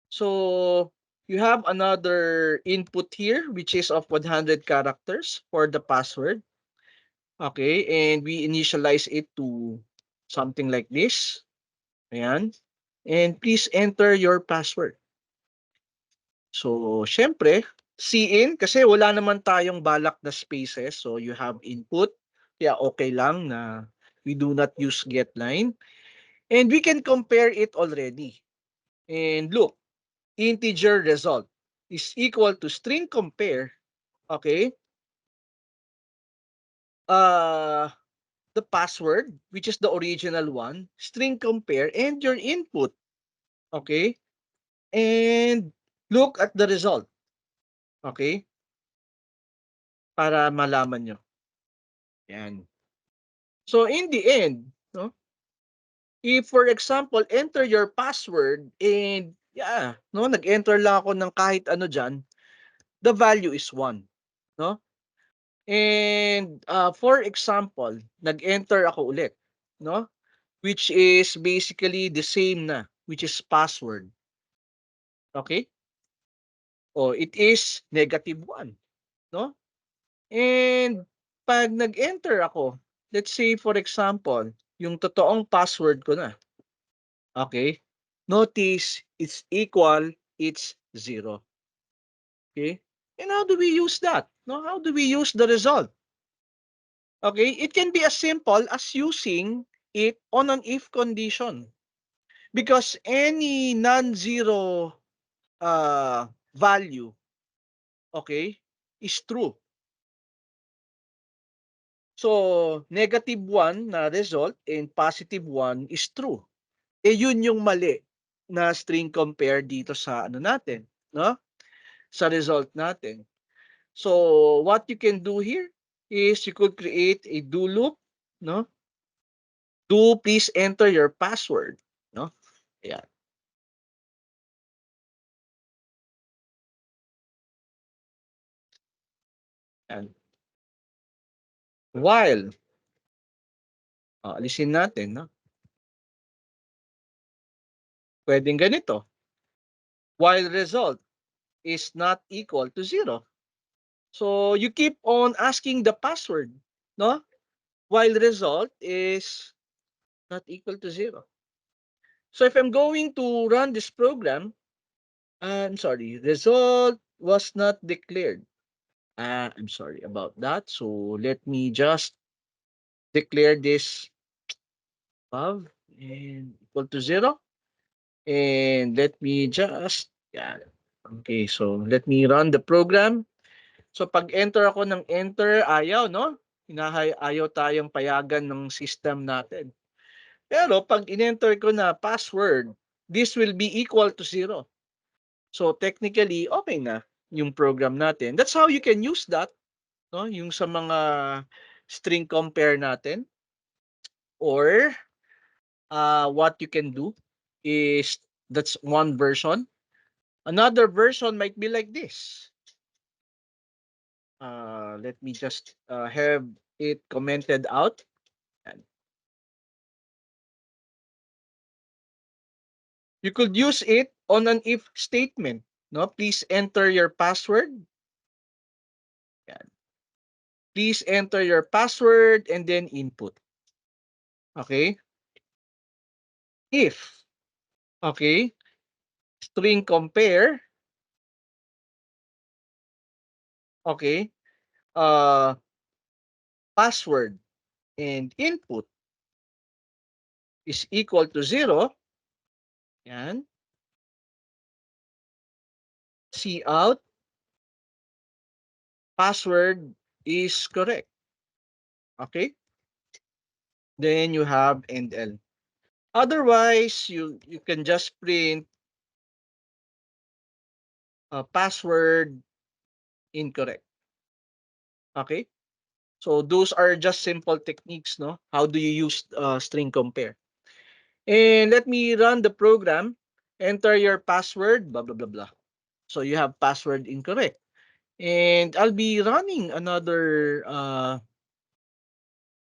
So you have another input here, which is of 100 characters for the password. Okay, and we initialize it to something like this. Ayan. And please enter your password. So, syempre, cin, kasi wala naman tayong balak na spaces. So, you have input. Kaya okay lang na we do not use getLine. And we can compare it already. And look, integer result is equal to string compare. Okay? Uh, the password, which is the original one, string compare, and your input. Okay? And look at the result. Okay? Para malaman nyo. Yan. So in the end, no, if for example, enter your password and yeah, no, nag-enter lang ako ng kahit ano diyan, the value is 1, no? And for example, nag-enter ako ulit, no? Which is basically the same na, which is password. Okay? O it is -1, no? And pag nag-enter ako, let's say for example, yung totoong password ko na. Okay? Notice it's equal, it's 0. Okay? And how do we use that? No, how do we use the result? Okay, it can be as simple as using it on an if condition. Because any non-zero value, okay, is true. So, -1 na result and +1 is true. Eh yun yung mali na string compare dito sa ano natin, no? Sa result natin. So, what you can do here is you could create a do loop, no? Do please enter your password, no? Yeah. And while alisin natin, no? Pwedeng ganito. While result is not equal to 0. So, you keep on asking the password, no? While result is not equal to 0. So, if I'm going to run this program, I'm sorry, result was not declared. I'm sorry about that. So let me just declare this above and equal to 0. And let me just, yeah. Okay, so let me run the program. So pag enter ako ng enter, ayaw, no? Ayaw tayong payagan ng system natin. Pero pag in-enter ko na password, this will be equal to 0. So technically, okay na yung program natin. That's how you can use that, no? Yung sa mga string compare natin. Or what you can do is, that's one version. Another version might be like this. Let me just have it commented out. You could use it on an if statement. No, please enter your password. Yan. Please enter your password and then input. Okay? If, okay, string compare, okay, uh, password and input is equal to 0, yan, see out, password is correct. Okay? Then you have endl. Otherwise, you can just print password incorrect. Okay? So those are just simple techniques, no? How do you use string compare? And let me run the program. Enter your password, blah, blah, blah, blah. So you have password incorrect. And I'll be running another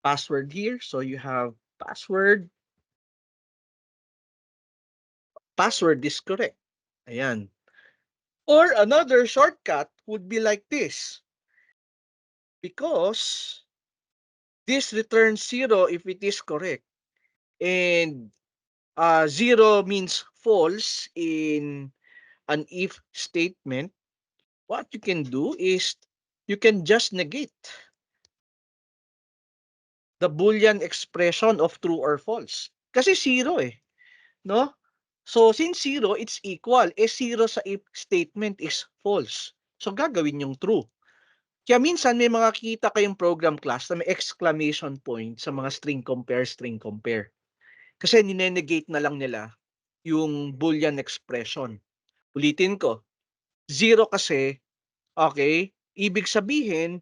password here. So you have password. Password is correct. Ayan. Or another shortcut would be like this. Because this returns 0 if it is correct. And 0 means false in an if statement. What you can do is you can just negate the Boolean expression of true or false. Kasi 0 eh. No? So, since 0, it's equal. 0 sa if statement is false. So, gagawin yung true. Kaya minsan may mga kita kayong program class na may exclamation point sa mga string compare, string compare. Kasi ninenegate na lang nila yung Boolean expression. Ulitin ko. 0 kasi, okay, ibig sabihin,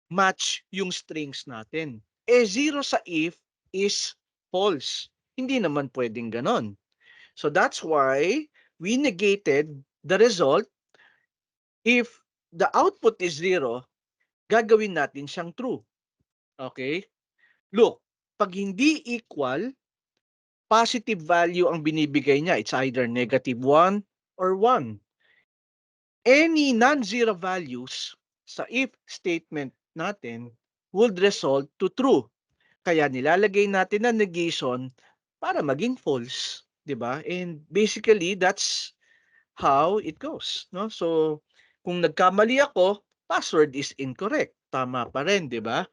match yung strings natin. 0 sa if is false. Hindi naman pwedeng ganon. So that's why we negated the result. If the output is 0, gagawin natin siyang true. Okay? Look, pag hindi equal, positive value ang binibigay niya. It's either negative 1 or 1. Any non-zero values sa if statement natin would result to true. Kaya nilalagay natin na negation para maging false, 'di ba? And basically that's how it goes, no? So kung nagkamali ako, password is incorrect. Tama pa rin, 'di ba?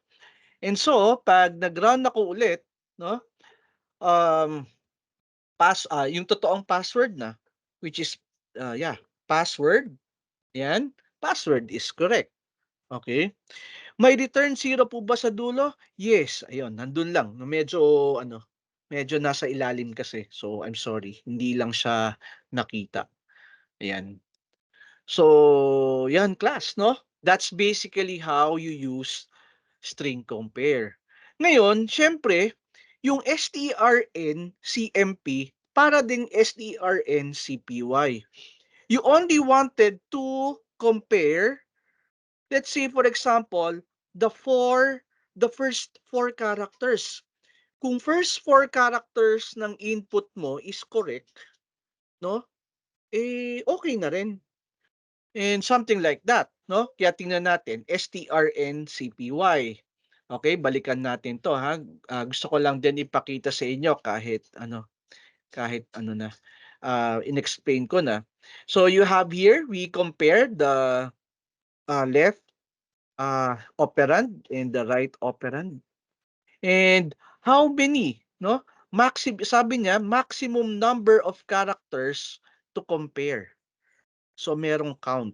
And so pag nag-run ako ulit, no? Um yung totoong password na, which is yeah, password. Yan, password is correct. Okay? May return 0 po ba sa dulo? Yes, ayun, nandun lang. Medyo, medyo nasa ilalim kasi. So, I'm sorry. Hindi lang siya nakita. Ayan. So, yan class, no? That's basically how you use string compare. Ngayon, syempre, yung strncmp para ding strncpy. You only wanted to compare, let's say for example, the first four characters. Kung first four characters ng input mo is correct, no? Okay na rin. And something like that, no? Kaya tingnan natin, strncpy. Okay, balikan natin 'to ha. Gusto ko lang din ipakita sa inyo kahit ano na, inexplain ko na. So you have here, we compare the left operand and the right operand. And how many, no? Sabi niya, maximum number of characters to compare. So merong count.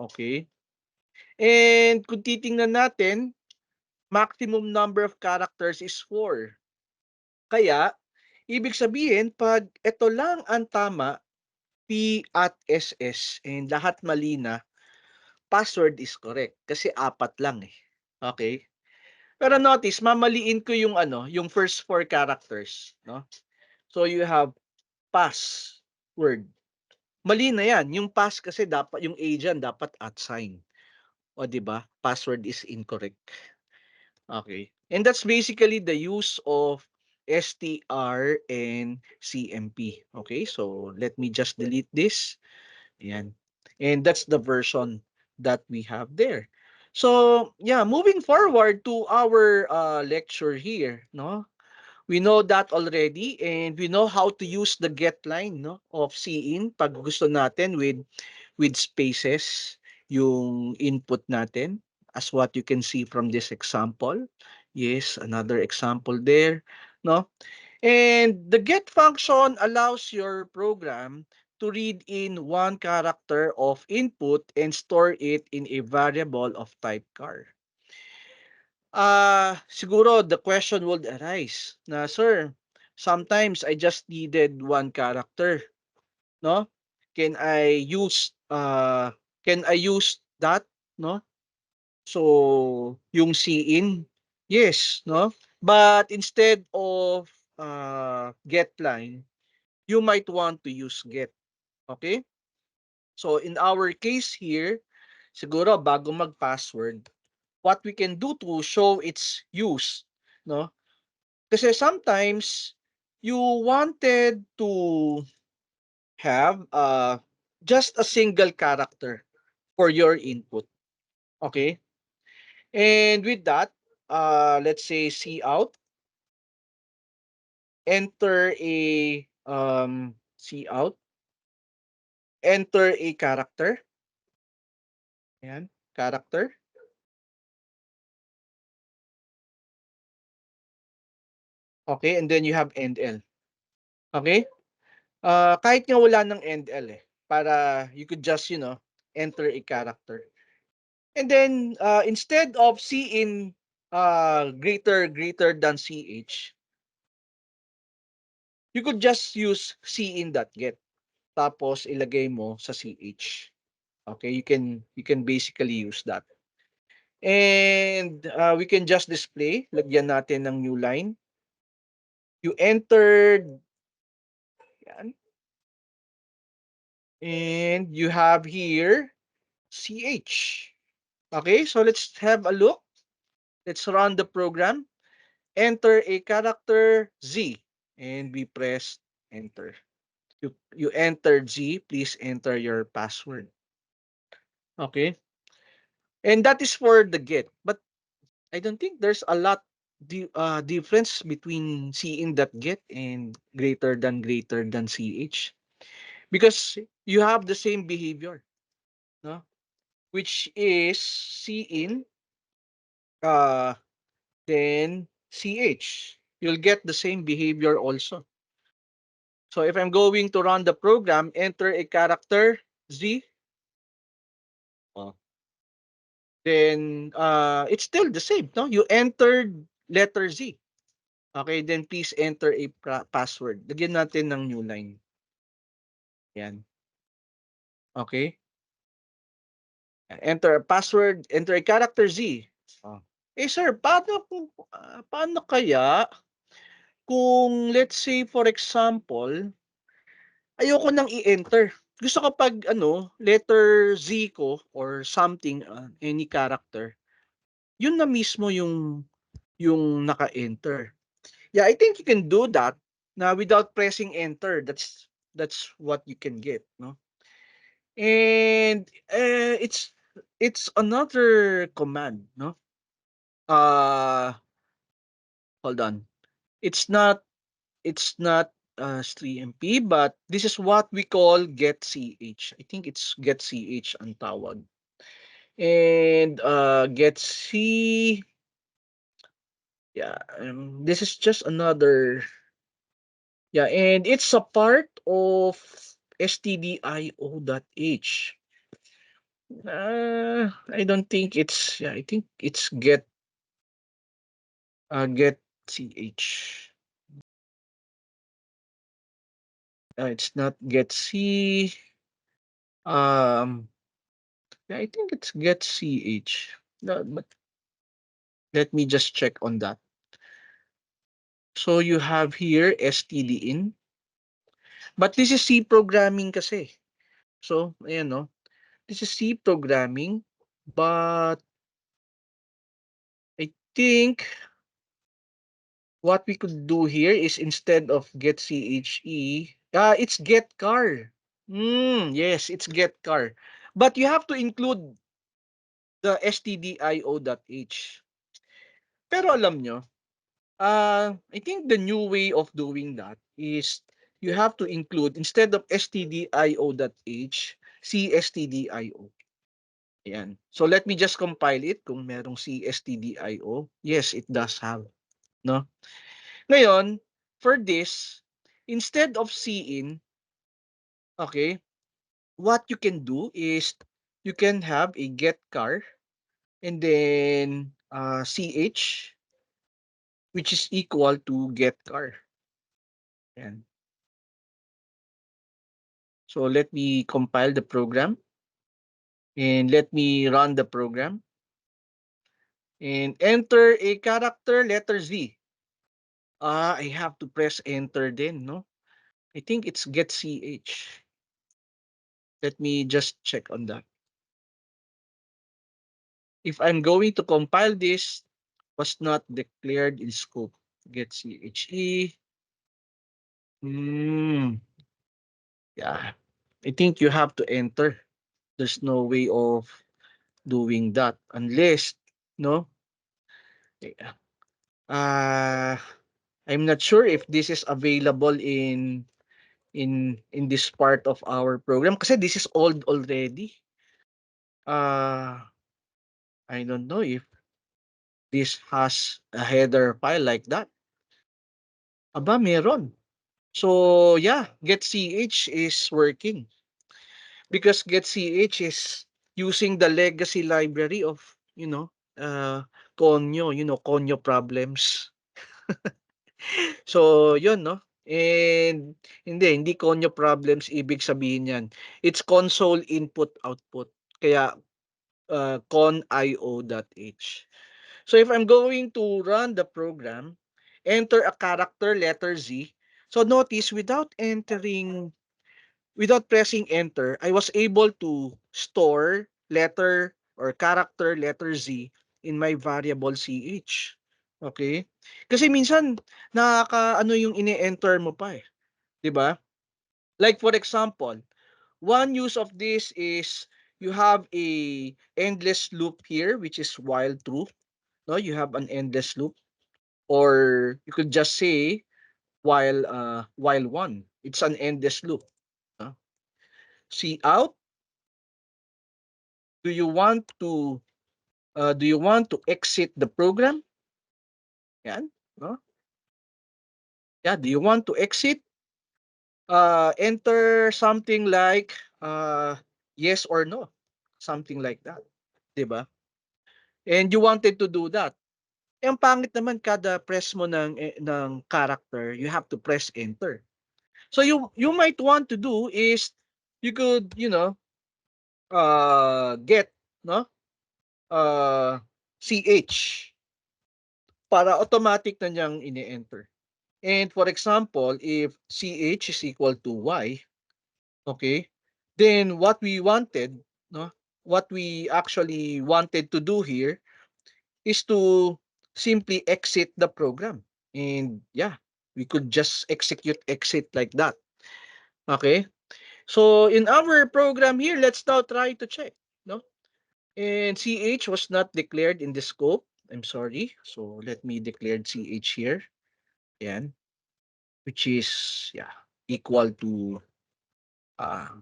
Okay? And kung titingnan natin, maximum number of characters is 4. Kaya, ibig sabihin, pag ito lang ang tama, P at SS, and lahat mali na, password is correct. Kasi 4 lang eh. Okay? Pero notice, mamaliin ko yung first 4 characters, no? So you have password. Mali na 'yan. Yung pass kasi dapat yung A diyan dapat at sign. O 'di ba? Password is incorrect. Okay. And that's basically the use of STR and CMP. Okay? So let me just delete this. Ayan. And that's the version that we have there. So, yeah, moving forward to our lecture here, no? We know that already and we know how to use the get line, no, of cin pag gusto natin with spaces yung input natin, as what you can see from this example. Yes, another example there, no? And the get function allows your program to read in one character of input and store it in a variable of type char. Siguro the question would arise na, sir, sometimes I just needed one character, no? Can I use that, no? So, yung cin, yes, no? But instead of get line, you might want to use get. Okay? So, in our case here, siguro bago mag-password, what we can do to show its use, no? Kasi sometimes you wanted to have just a single character for your input. Okay? And with that, let's say C out, enter a C out, enter a character. Ayan, character. Okay, and then you have end L. Okay? Kahit nga wala ng end L eh, para you could just, enter a character. And then instead of C in greater than CH, you could just use C in dot get. Tapos ilagay mo sa CH. Okay, you can basically use that. And we can just display, lagyan natin ng new line. You entered, yan, and you have here CH. Okay, so let's have a look. Let's run the program. Enter a character Z, and we press enter. You entered Z, please enter your password. Okay, and that is for the get. But I don't think there's a lot difference between C in that get and greater than CH, because you have the same behavior, no? Which is C in uh then CH. You'll get the same behavior also. So if I'm going to run the program, enter a character Z, oh, then it's still the same, no? You entered letter Z. Okay, then please enter a password. Lagyan natin ng new line. Yan. Okay? Enter a password, enter a character Z. Oh. Eh sir, paano kaya kung let's say for example, ayoko nang i-enter. Gusto ko pag letter Z ko or something, any character, yun na mismo yung naka-enter. Yeah, I think you can do that na without pressing enter. That's what you can get, no? And it's another command, no? Uh Hold on. It's not it's not streampy, but this is what we call get ch. I think it's get ch ang tawag. And get c, yeah, this is just another, yeah, and it's a part of stdio.h. I don't think it's, yeah, I think it's get ch. It's not get c. Um, yeah, I think it's get ch. No, but let me just check on that. So you have here stdin, but this is C programming kasi. So ayan, no. This is C programming, but I think what we could do here is instead of get che, it's get car. Yes, it's get car. But you have to include the stdio.h. Pero alam nyo, I think the new way of doing that is you have to include, instead of stdio.h, cstdio. Ayan. So let me just compile it kung merong cstdio. Yes, it does have, no? Ngayon, for this, instead of cin, okay, what you can do is you can have a get car and then ch, which is equal to get car. Ayan. So let me compile the program and let me run the program and enter a character letter Z. I have to press enter then, no? I think it's get ch. Let me just check on that. If I'm going to compile this, was not declared in scope. Get CHE. Yeah. I think you have to enter. There's no way of doing that unless, no? Yeah. I'm not sure if this is available in this part of our program kasi this is old already. Uh, I don't know if this has a header file like that. Aba, meron. So, yeah, getch is working because getch is using the legacy library of, Conyo, Conyo problems. So, yun, no? And hindi Conyo problems ibig sabihin yan. It's console input output. Kaya conio.h. So if I'm going to run the program, enter a character letter Z. So notice without pressing enter, I was able to store letter or character letter Z in my variable CH. Okay? Kasi minsan nakaka-ano yung ini-enter mo pa eh, 'di ba? Like for example, one use of this is you have a endless loop here which is while true, no? You have an endless loop or you could just say while one. It's an endless loop. No? See out, do you want to exit the program? Yan, no? Yeah, do you want to exit? Enter something like yes or no. Something like that. 'Di ba? And you wanted to do that. Eh, ang pangit naman kada press mo ng character, you have to press enter. So you might want to do is you could, get, no? CH para automatic na niyang ini-enter. And for example, if CH is equal to Y, okay, then what we wanted, no? What we actually wanted to do here is to simply exit the program. And yeah, we could just exit like that. Okay? So in our program here, let's now try to check, no? And CH was not declared in the scope. I'm sorry. So let me declare CH here. Yan. Which is, yeah, equal to, uh,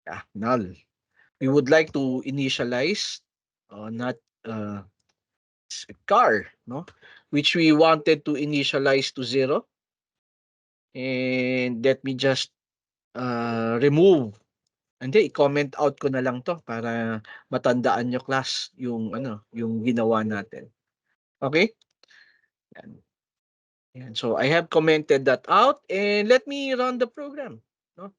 yeah, null. We would like to initialize, not uh, car, no? Which we wanted to initialize to 0. And let me just remove. Hindi, i-comment out ko na lang 'to para matandaan niyo class yung yung ginawa natin. Okay? Yan. Yan. So I have commented that out and let me run the program, no?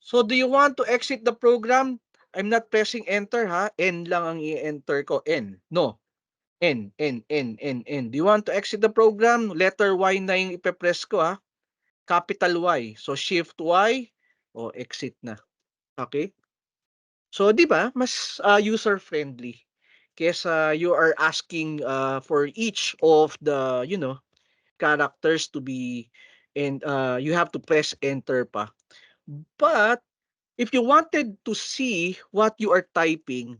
So do you want to exit the program? I'm not pressing enter ha. N lang ang i-enter ko. N. No. N, N, N, N, N. Do you want to exit the program? Letter Y na yung ipe-press ko ha. Capital Y. So shift Y o exit na. Okay? So 'di ba mas user friendly kaysa you are asking for each of the characters to be and you have to press enter pa. But if you wanted to see what you are typing,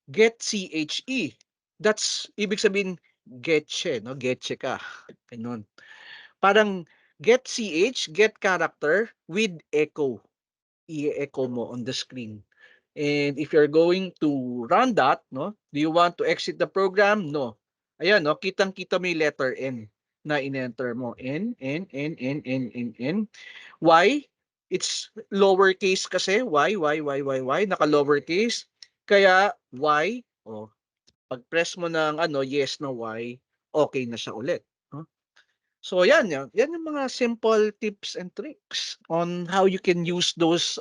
get CHE. That's ibig sabihin getche, no? Getche ka. Ganun. Parang get CH, get character with echo. I-echo mo on the screen. And if you're going to run that, no? Do you want to exit the program? No. Ayan, no? Kitang-kita mo yung letter N na in-enter mo. N, N, N, N, N, N, N. Why? It's lowercase kasi. Y. Naka-lowercase. Kaya Y, oh, pag press mo ng yes na Y, okay na siya ulit. No? So yan yung mga simple tips and tricks on how you can use those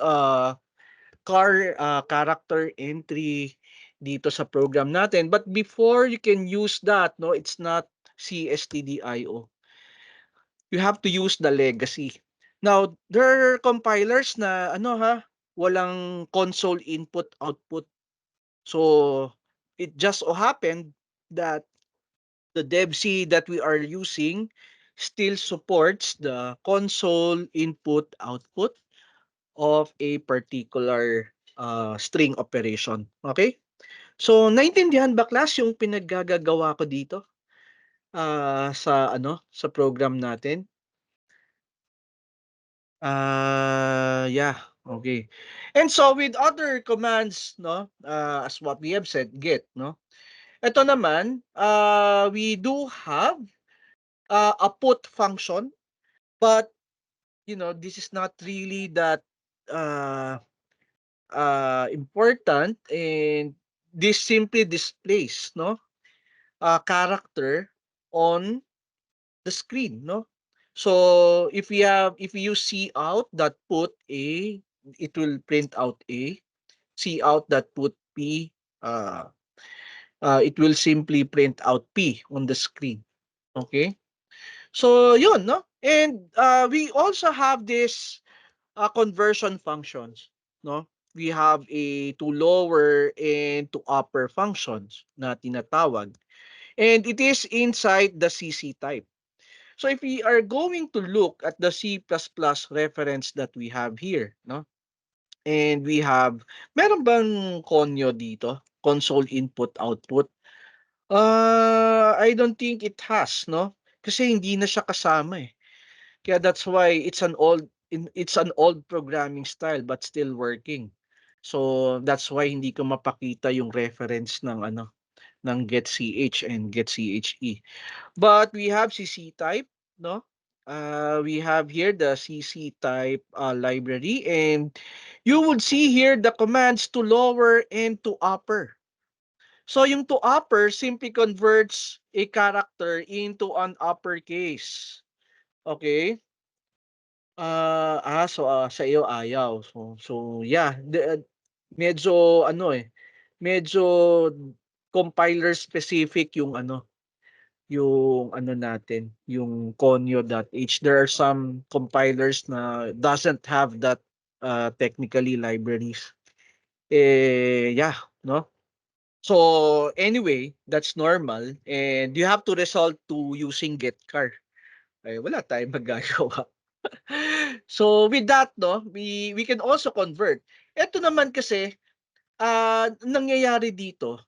character entry dito sa program natin. But before you can use that, no, it's not CSTDIO. You have to use the legacy. Now, there are compilers na walang console input output. So it just so happened that the DevC that we are using still supports the console input output of a particular string operation. Okay? So naintindihan ba class yung pinaggagawa ko dito sa sa program natin? Yeah, okay. And so with other commands, no, as what we have said, get, no. Ito naman, we do have a put function, but this is not really that uh, important, and this simply displays, no, a character on the screen, no. So if you see out that put a, it will print out a. See out that put p, uh, it will simply print out p on the screen. Okay. So yun, no? And we also have this conversion functions, no? We have a to lower and to upper functions na tinatawag. And it is inside the CC type. So if we are going to look at the C++ reference that we have here, no? And we have, meron bang conyo dito? Console input output? I don't think it has, no? Kasi hindi na siya kasama eh. Kaya that's why it's an old programming style but still working. So that's why hindi ko mapakita yung reference ng ng getch and getche. But we have CC type, no? We have here the CC type library, and you would see here the commands to lower and to upper. So yung to upper simply converts a character into an uppercase. Okay? Sa iyo ayaw. So yeah, medyo medyo compiler specific yung natin, yung conyo.h. There are some compilers na doesn't have that technically libraries. Yeah, no? So anyway, that's normal, and you have to resort to using getchar. Wala tayong magagawa. So with that, no, we can also convert. Ito naman kasi nangyayari dito,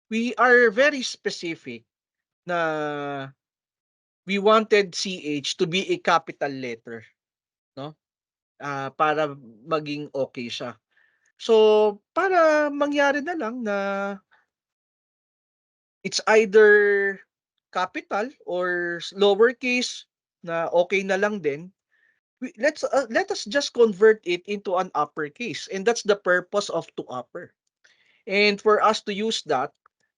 we are very specific na we wanted CH to be a capital letter, no? Para maging okay siya. So para mangyari na lang na it's either capital or lowercase na okay na lang din, let us just convert it into an uppercase, and that's the purpose of to upper. And for us to use that,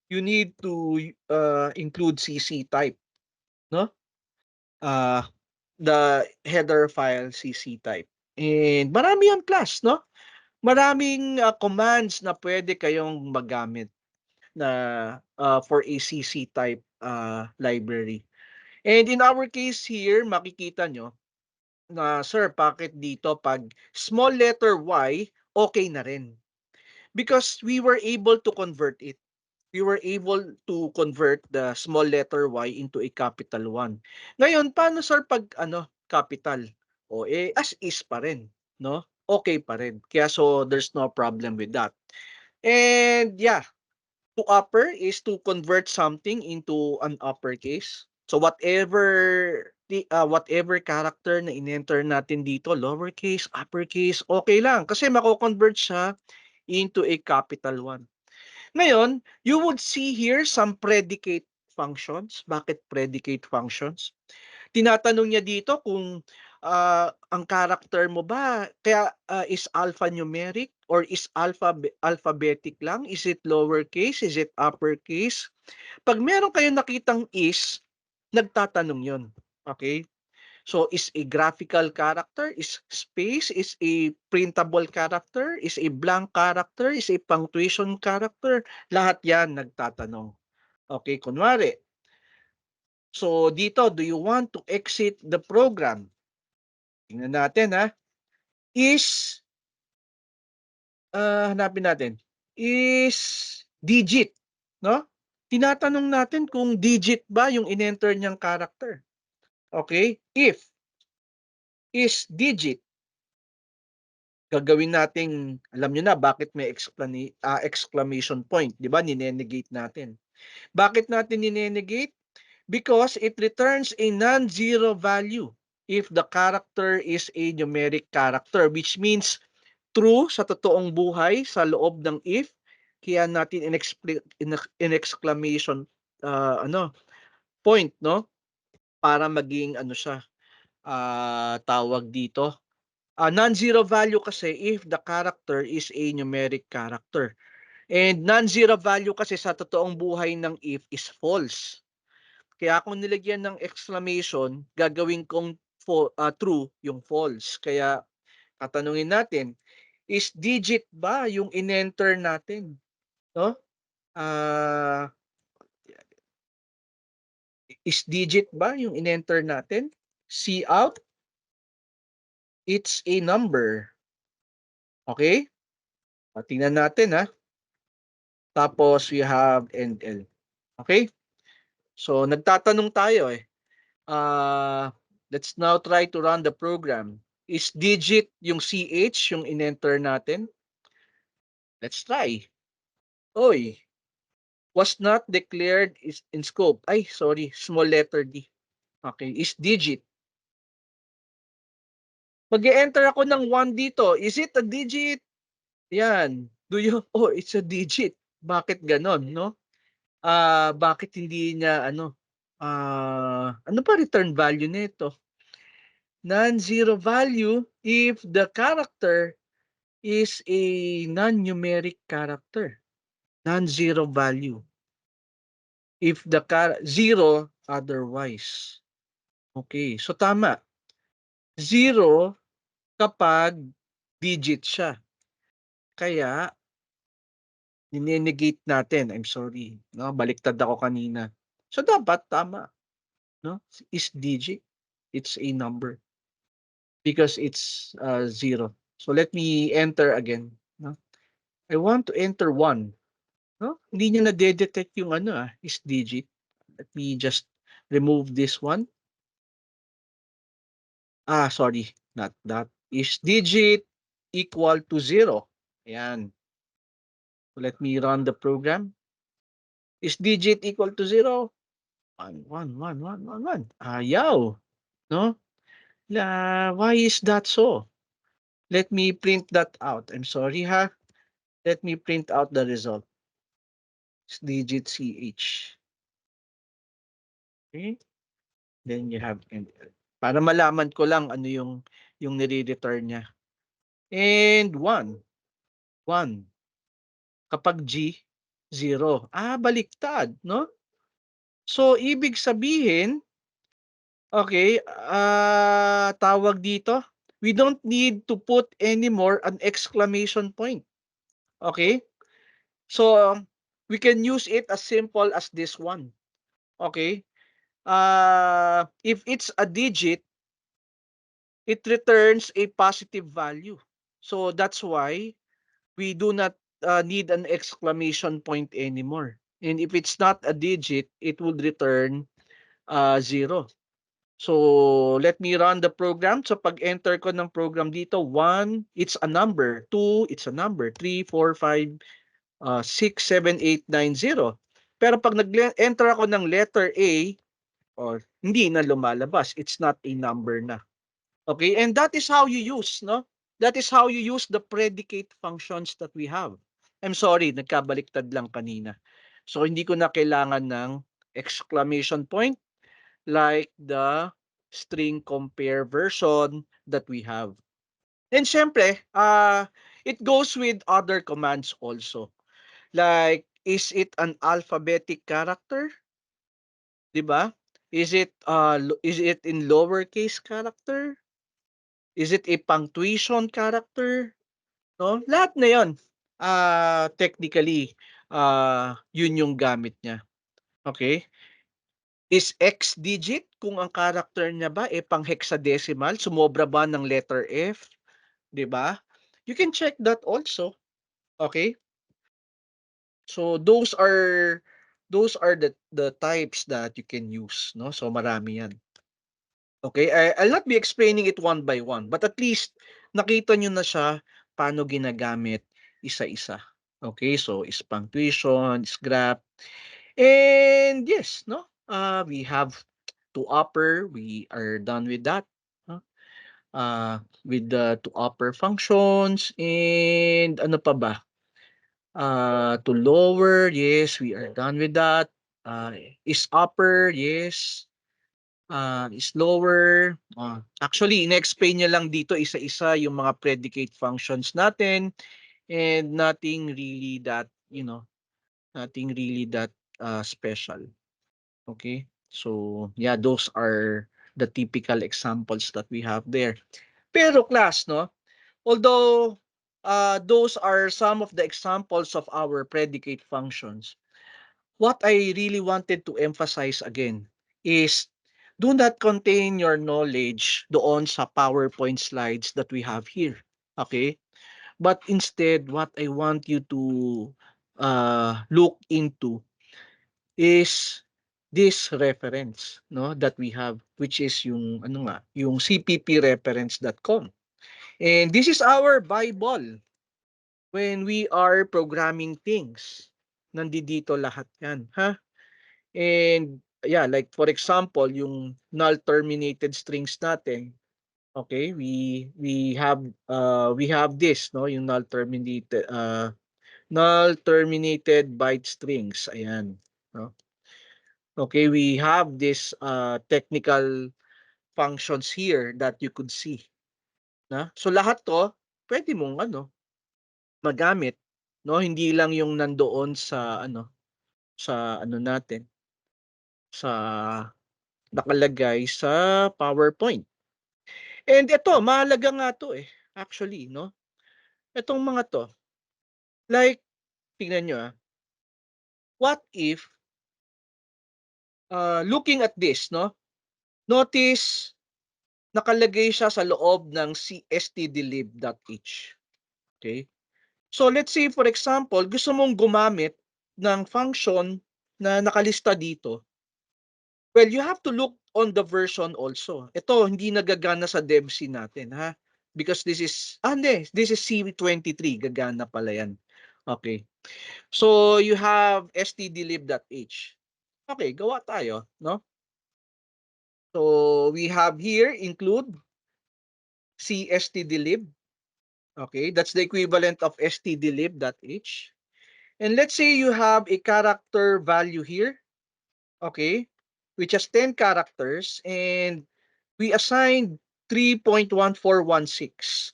you need to include CC type, no? Uh, the header file CC type. And marami yan class, no? Maraming commands na pwede kayong magamit na for a CC type library. And in our case here, makikita nyo na, sir, bakit dito pag small letter y, okay na rin? Because we were able to convert it. We were able to convert the small letter y into a capital 1. Ngayon, paano sir pag capital? As is pa rin, no? Okay pa rin. Kaya so there's no problem with that. And yeah, to upper is to convert something into an uppercase. So whatever character na in-enter natin dito, lowercase, uppercase, okay lang kasi mako-convert siya into a capital 1. Ngayon, you would see here some predicate functions. Bakit predicate functions? Tinatanong niya dito kung ang character mo ba kaya is alphanumeric or is alphabetic lang? Is it lowercase? Is it uppercase? Pag meron kayong nakitang is, nagtatanong yon. Okay? So is a graphical character, is space, is a printable character, is a blank character, is a punctuation character, lahat yan nagtatanong. Okay, kunwari, so dito, do you want to exit the program? Tingnan natin ha. Is, hanapin natin, is digit. no? Tinatanong natin kung digit ba yung in-enter niyang character. Okay? If is digit, gagawin nating, alam niyo na bakit may exclamation point, di ba? Ninenegate natin. Bakit natin ninenegate? Because it returns a non-zero value if the character is a numeric character, which means true sa totoong buhay sa loob ng if, kaya natin in exclamation point, no, para maging ano siya, tawag dito, non-zero value kasi if the character is a numeric character, and non-zero value kasi sa totoong buhay ng if is false. Kaya kung nilagyan ng exclamation, gagawin kong true yung false. Kaya tatanungin natin, is digit ba yung in-enter natin? No? Uh, is digit ba yung in-enter natin? See out, it's a number. Okay? Tingnan natin ha. Tapos we have NL. Okay? So nagtatanong tayo eh. Let's now try to run the program. Is digit yung CH yung in-enter natin? Let's try. Oy, was not declared is in scope. Ay, sorry, small letter D. Okay, is digit. Mag-enter ako ng 1 dito. Is it a digit? Yan. Oh, it's a digit. Bakit ganon, no? Bakit hindi niya, ano pa return value nito? Non-zero value if the character is a non-numeric character. Non-zero value. If the zero otherwise. Okay, so tama. Zero kapag digit siya. Kaya ninenegate natin. I'm sorry. No, baliktad ako kanina. So dapat tama, no? Is digit. It's a number because it's zero. So let me enter again, no? I want to enter 1. No? Hindi niya na-detect yung is digit. Let me just remove this one. Sorry, not that. Is digit equal to 0? Ayan. So let me run the program. Is digit equal to 0? 1, 1, 1, 1, 1, 1. Ayaw. No? Why is that so? Let me print that out. I'm sorry ha. Let me print out the result. It's digit CH. Okay? Then you have para malaman ko lang ano yung nire-return niya. And 1. 1. Kapag G, 0. Baliktad, no? So, ibig sabihin, okay, tawag dito, we don't need to put anymore an exclamation point. Okay? So, we can use it as simple as this one. Okay? If it's a digit, it returns a positive value. So, that's why we do not need an exclamation point anymore. And if it's not a digit, it would return 0. So, let me run the program. So, pag-enter ko ng program dito, 1, it's a number. 2, it's a number. 3, 4, 5, 6, 7, 8, 9, 0. Pero pag nag-enter ako ng letter A, or hindi na lumalabas. It's not a number na. Okay? And that is how you use, no? That is how you use the predicate functions that we have. I'm sorry, nagkabaliktad lang kanina. So, hindi ko na kailangan ng exclamation point like the string compare version that we have. And syempre, it goes with other commands also. Like, is it an alphabetic character? 'Di ba? Is it in lowercase character? Is it a punctuation character? No? Lahat na 'yon. Technically, yun yung gamit niya. Okay? Is X digit kung ang character niya ba pang hexadecimal, sumobra ba ng letter F, 'di ba? You can check that also. Okay? So those are those are the types that you can use, no? So marami yan. Okay, I'll not be explaining it one by one, but at least nakita nyo na siya paano ginagamit isa-isa. Okay, so is punctuation, is graph, and yes, no? We have to upper, we are done with that. Huh? With the to upper functions, and ano pa ba? To lower, yes, we are done with that. Is upper, yes. Is lower. Actually, in-explain niya lang dito isa-isa yung mga predicate functions natin, and nothing really that, nothing really that special. Okay? So, yeah, those are the typical examples that we have there. Pero class, no? Although those are some of the examples of our predicate functions, what I really wanted to emphasize again is do not contain your knowledge doon sa PowerPoint slides that we have here. Okay? But instead, what I want you to look into is this reference, no, that we have, which is yung ano nga, yung cppreference.com. And this is our Bible when we are programming things. Nandito lahat yan, ha? And yeah, like for example, yung null terminated strings natin. Okay, we have this, no, yung null terminated byte strings. Ayan, no? Okay, we have this technical functions here that you could see, na? So lahat 'to pwede mong ano, magamit, no? Hindi lang yung nandoon sa ano natin, sa nakalagay sa PowerPoint. And ito, mahalaga nga 'to, actually, no? Itong mga 'to, like tingnan niyo, what if, looking at this, no? Notice nakalagay siya sa loob ng stdlib.h. Okay? So let's say for example, gusto mong gumamit ng function na nakalista dito. Well, you have to look on the version also. Ito, hindi nagagana sa devc natin, ha? Because this is C23, gagana pala yan. Okay. So, you have stdlib.h. Okay, gawa tayo, no? So, we have here include cstdlib. Okay, that's the equivalent of stdlib.h. And let's say you have a character value here, okay, which has 10 characters, and we assigned 3.1416.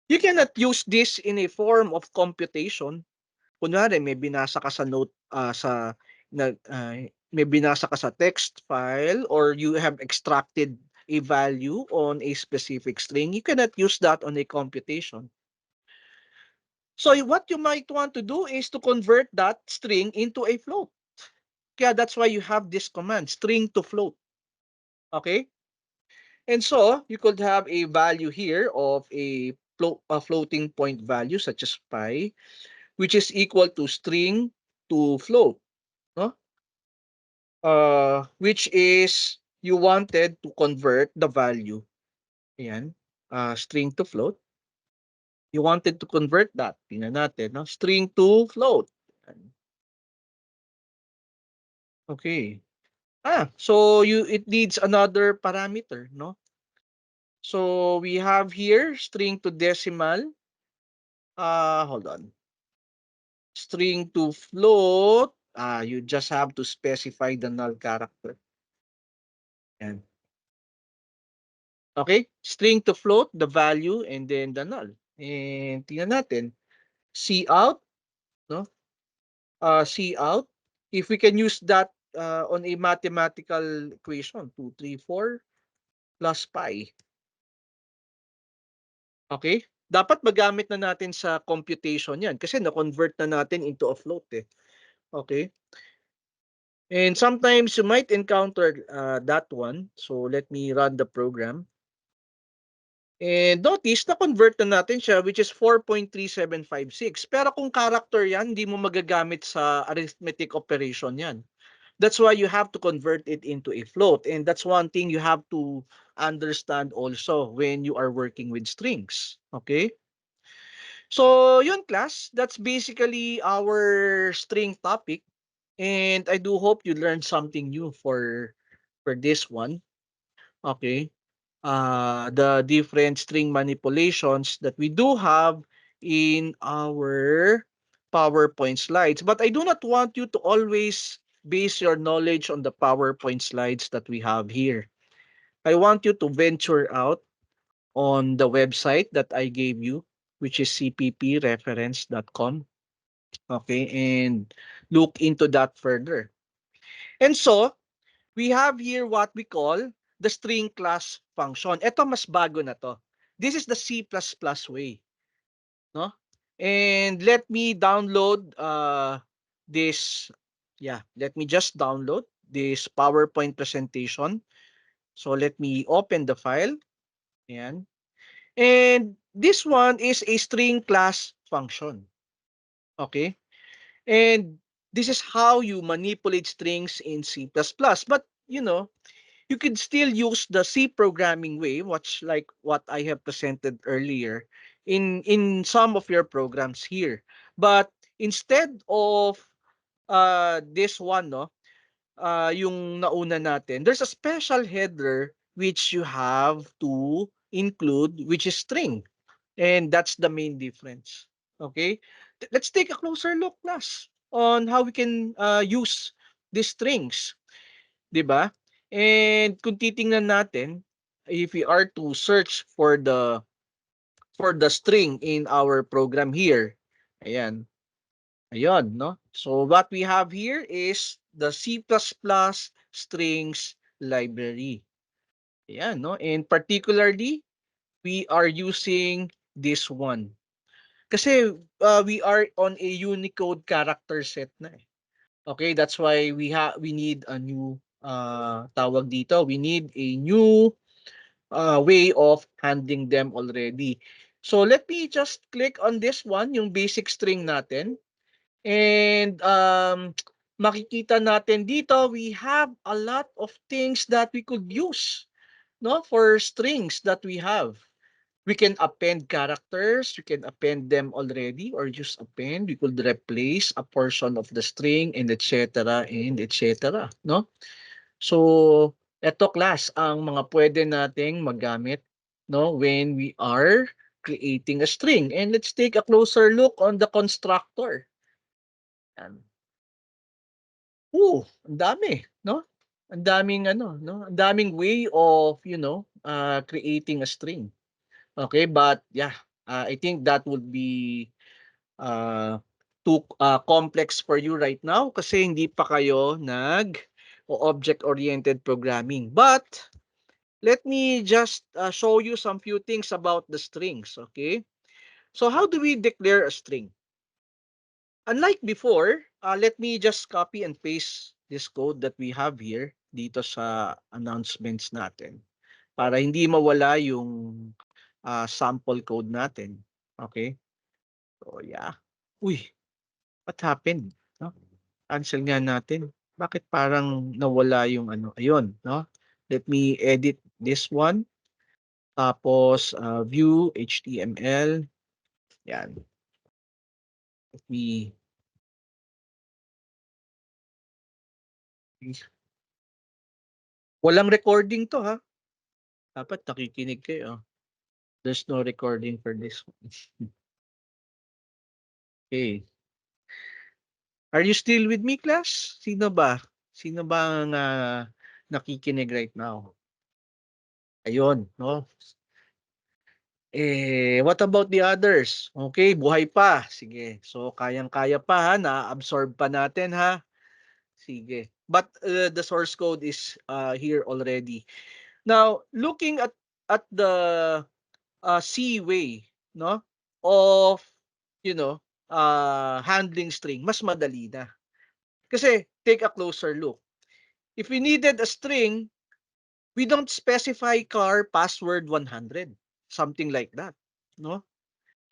You cannot use this in a form of computation. Kunwari, may binasa ka sa note, may binasa ka sa text file, or you have extracted a value on a specific string. You cannot use that on a computation. So what you might want to do is to convert that string into a float. Kaya that's why you have this command, string to float. Okay? And so you could have a value here of a floating point value such as pi, which is equal to string to float, no? Which is you wanted to convert the value. Ayan, string to float. You wanted to convert that. Tingnan natin, no? String to float. Okay. So it needs another parameter, no? So we have here string to decimal. Hold on. String to float. You just have to specify the null character. Yan. Okay? String to float, the value, and then the null. And tingnan natin. C out, no? C out. If we can use that on a mathematical equation, 2, 3, 4 plus pi. Okay? Dapat magamit na natin sa computation yan kasi na-convert na natin into a float. Okay? And sometimes you might encounter that one. So let me run the program. And notice na convert na natin siya, which is 4.3756. Pero kung character yan, hindi mo magagamit sa arithmetic operation yan. That's why you have to convert it into a float. And that's one thing you have to understand also when you are working with strings. Okay? So, yun class, that's basically our string topic. And I do hope you learned something new for this one. Okay? The different string manipulations that we do have in our PowerPoint slides. But I do not want you to always base your knowledge on the PowerPoint slides that we have here. I want you to venture out on the website that I gave you, which is cppreference.com. Okay, and look into that further. And so, we have here what we call the string class function. Ito mas bago na to. This is the C++ way, no? And let me download this. Yeah, let me just download this PowerPoint presentation. So let me open the file. Ayan. And this one is a string class function. Okay? And this is how you manipulate strings in C++. But, you could still use the C programming way, much like what I have presented earlier in some of your programs here. But instead of this one, no, yung nauna natin, there's a special header which you have to include, which is string. And that's the main difference. Okay? Let's take a closer look, class, on how we can use these strings. 'Di ba? And kung titingnan natin, if we are to search for the string in our program here, ayan, ayun, no? So what we have here is the C++ strings library. Ayan, no? And particularly, we are using this one. Kasi we are on a Unicode character set na eh. Okay, that's why we need a new tawag dito. We need a new way of handling them already. So let me just click on this one, yung basic string natin. And makikita natin dito, we have a lot of things that we could use, no, for strings that we have. We can append characters, we can append them already or just append. We could replace a portion of the string and etc. and etc. No? So, eto class ang mga pwede nating magamit, no, when we are creating a string. And let's take a closer look on the constructor. Yan. Ang dami, no? Ang daming ano, no? Ang daming way of, creating a string. Okay, but yeah, I think that would be uh, too complex for you right now kasi hindi pa kayo object-oriented programming. But let me just show you some few things about the strings, okay? So how do we declare a string? Unlike before, let me just copy and paste this code that we have here dito sa announcements natin para hindi mawala yung sample code natin. Okay? So, yeah. Uy, what happened? No? Cancel nga natin. Bakit parang nawala yung ano? Ayun, no? Let me edit this one. Tapos, view HTML. Yan. Let me... Walang recording to, ha? Dapat nakikinig kayo. There's no recording for this one. Okay. Are you still with me, class? Sino ba? Sino ba ang nakikinig right now? Ayun, no? What about the others? Okay, buhay pa. Sige. So, kayang-kaya pa ha, na-absorb pa natin ha. Sige. But the source code is here already. Now, looking at the C way, no, of, handling string, mas madali na. Kasi, take a closer look. If we needed a string, we don't specify car password 100. something like that, no?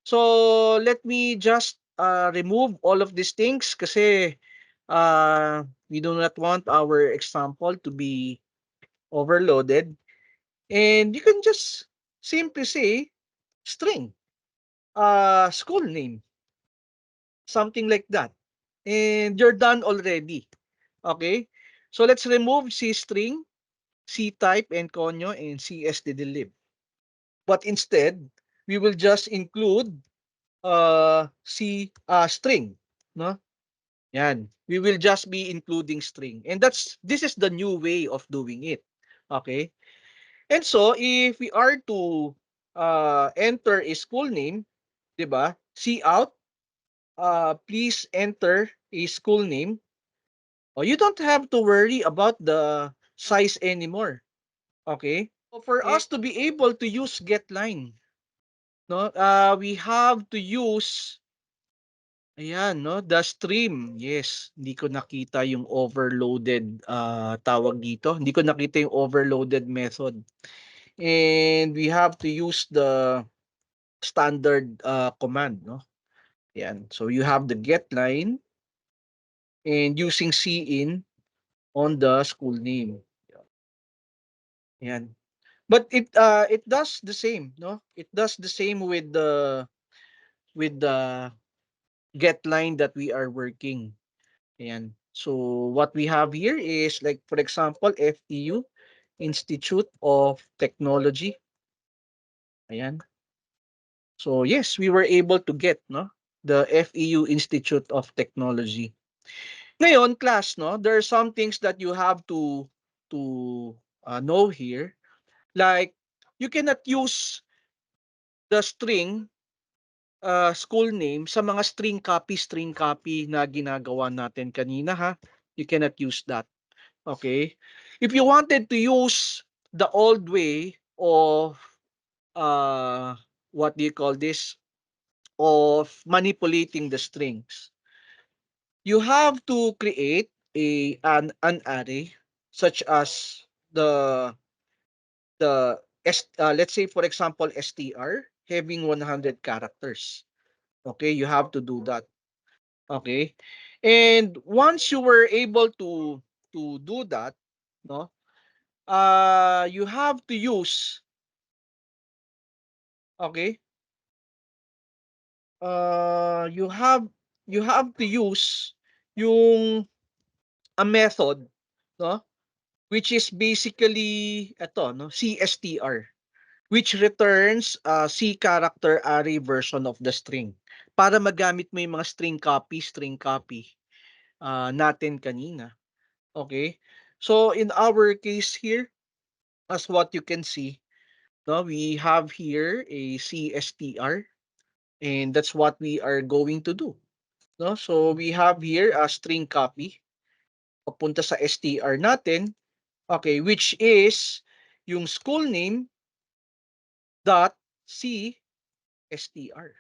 So let me just remove all of these things kasi we do not want our example to be overloaded. And you can just simply say string, school name, something like that. And you're done already. Okay? So let's remove C string, C type, and conyo, and CSDDlib. But instead, we will just include C string. No? Yan. We will just be including string. And this is the new way of doing it. Okay? And so, if we are to enter a school name, 'di ba? See out, please enter a school name. Oh, you don't have to worry about the size anymore. Okay? So for us to be able to use getLine, no, we have to use ayan, no, the stream. Yes, hindi ko nakita yung overloaded tawag dito. Hindi ko nakita yung overloaded method. And we have to use the standard command, no? Yan. So you have the get line and using cin on the school name. Yan. But it does the same, no? It does the same with the get line that we are working. Ayan. So what we have here is like for example FEU Institute of Technology. Ayan. So yes, we were able to get no the FEU Institute of Technology. Ngayon, class, no, there are some things that you have to know here. Like you cannot use the string school name sa mga string copy na ginagawa natin kanina ha. You cannot use that. Okay? If you wanted to use the old way of uh what do you call this? Of manipulating the strings. You have to create an array such as the let's say for example str having 100 characters. Okay, you have to do that. Okay, and once you were able to do that, no, you have to use, okay, uh you have you have to use yung a method, no, which is basically ito, no, CSTR, which returns C character array version of the string para magamit mo yung mga string copy natin kanina. Okay? So in our case here, as what you can see, no, we have here a CSTR and that's what we are going to do. No? So we have here a string copy papunta sa STR natin, okay, which is yung school name dot CSTR.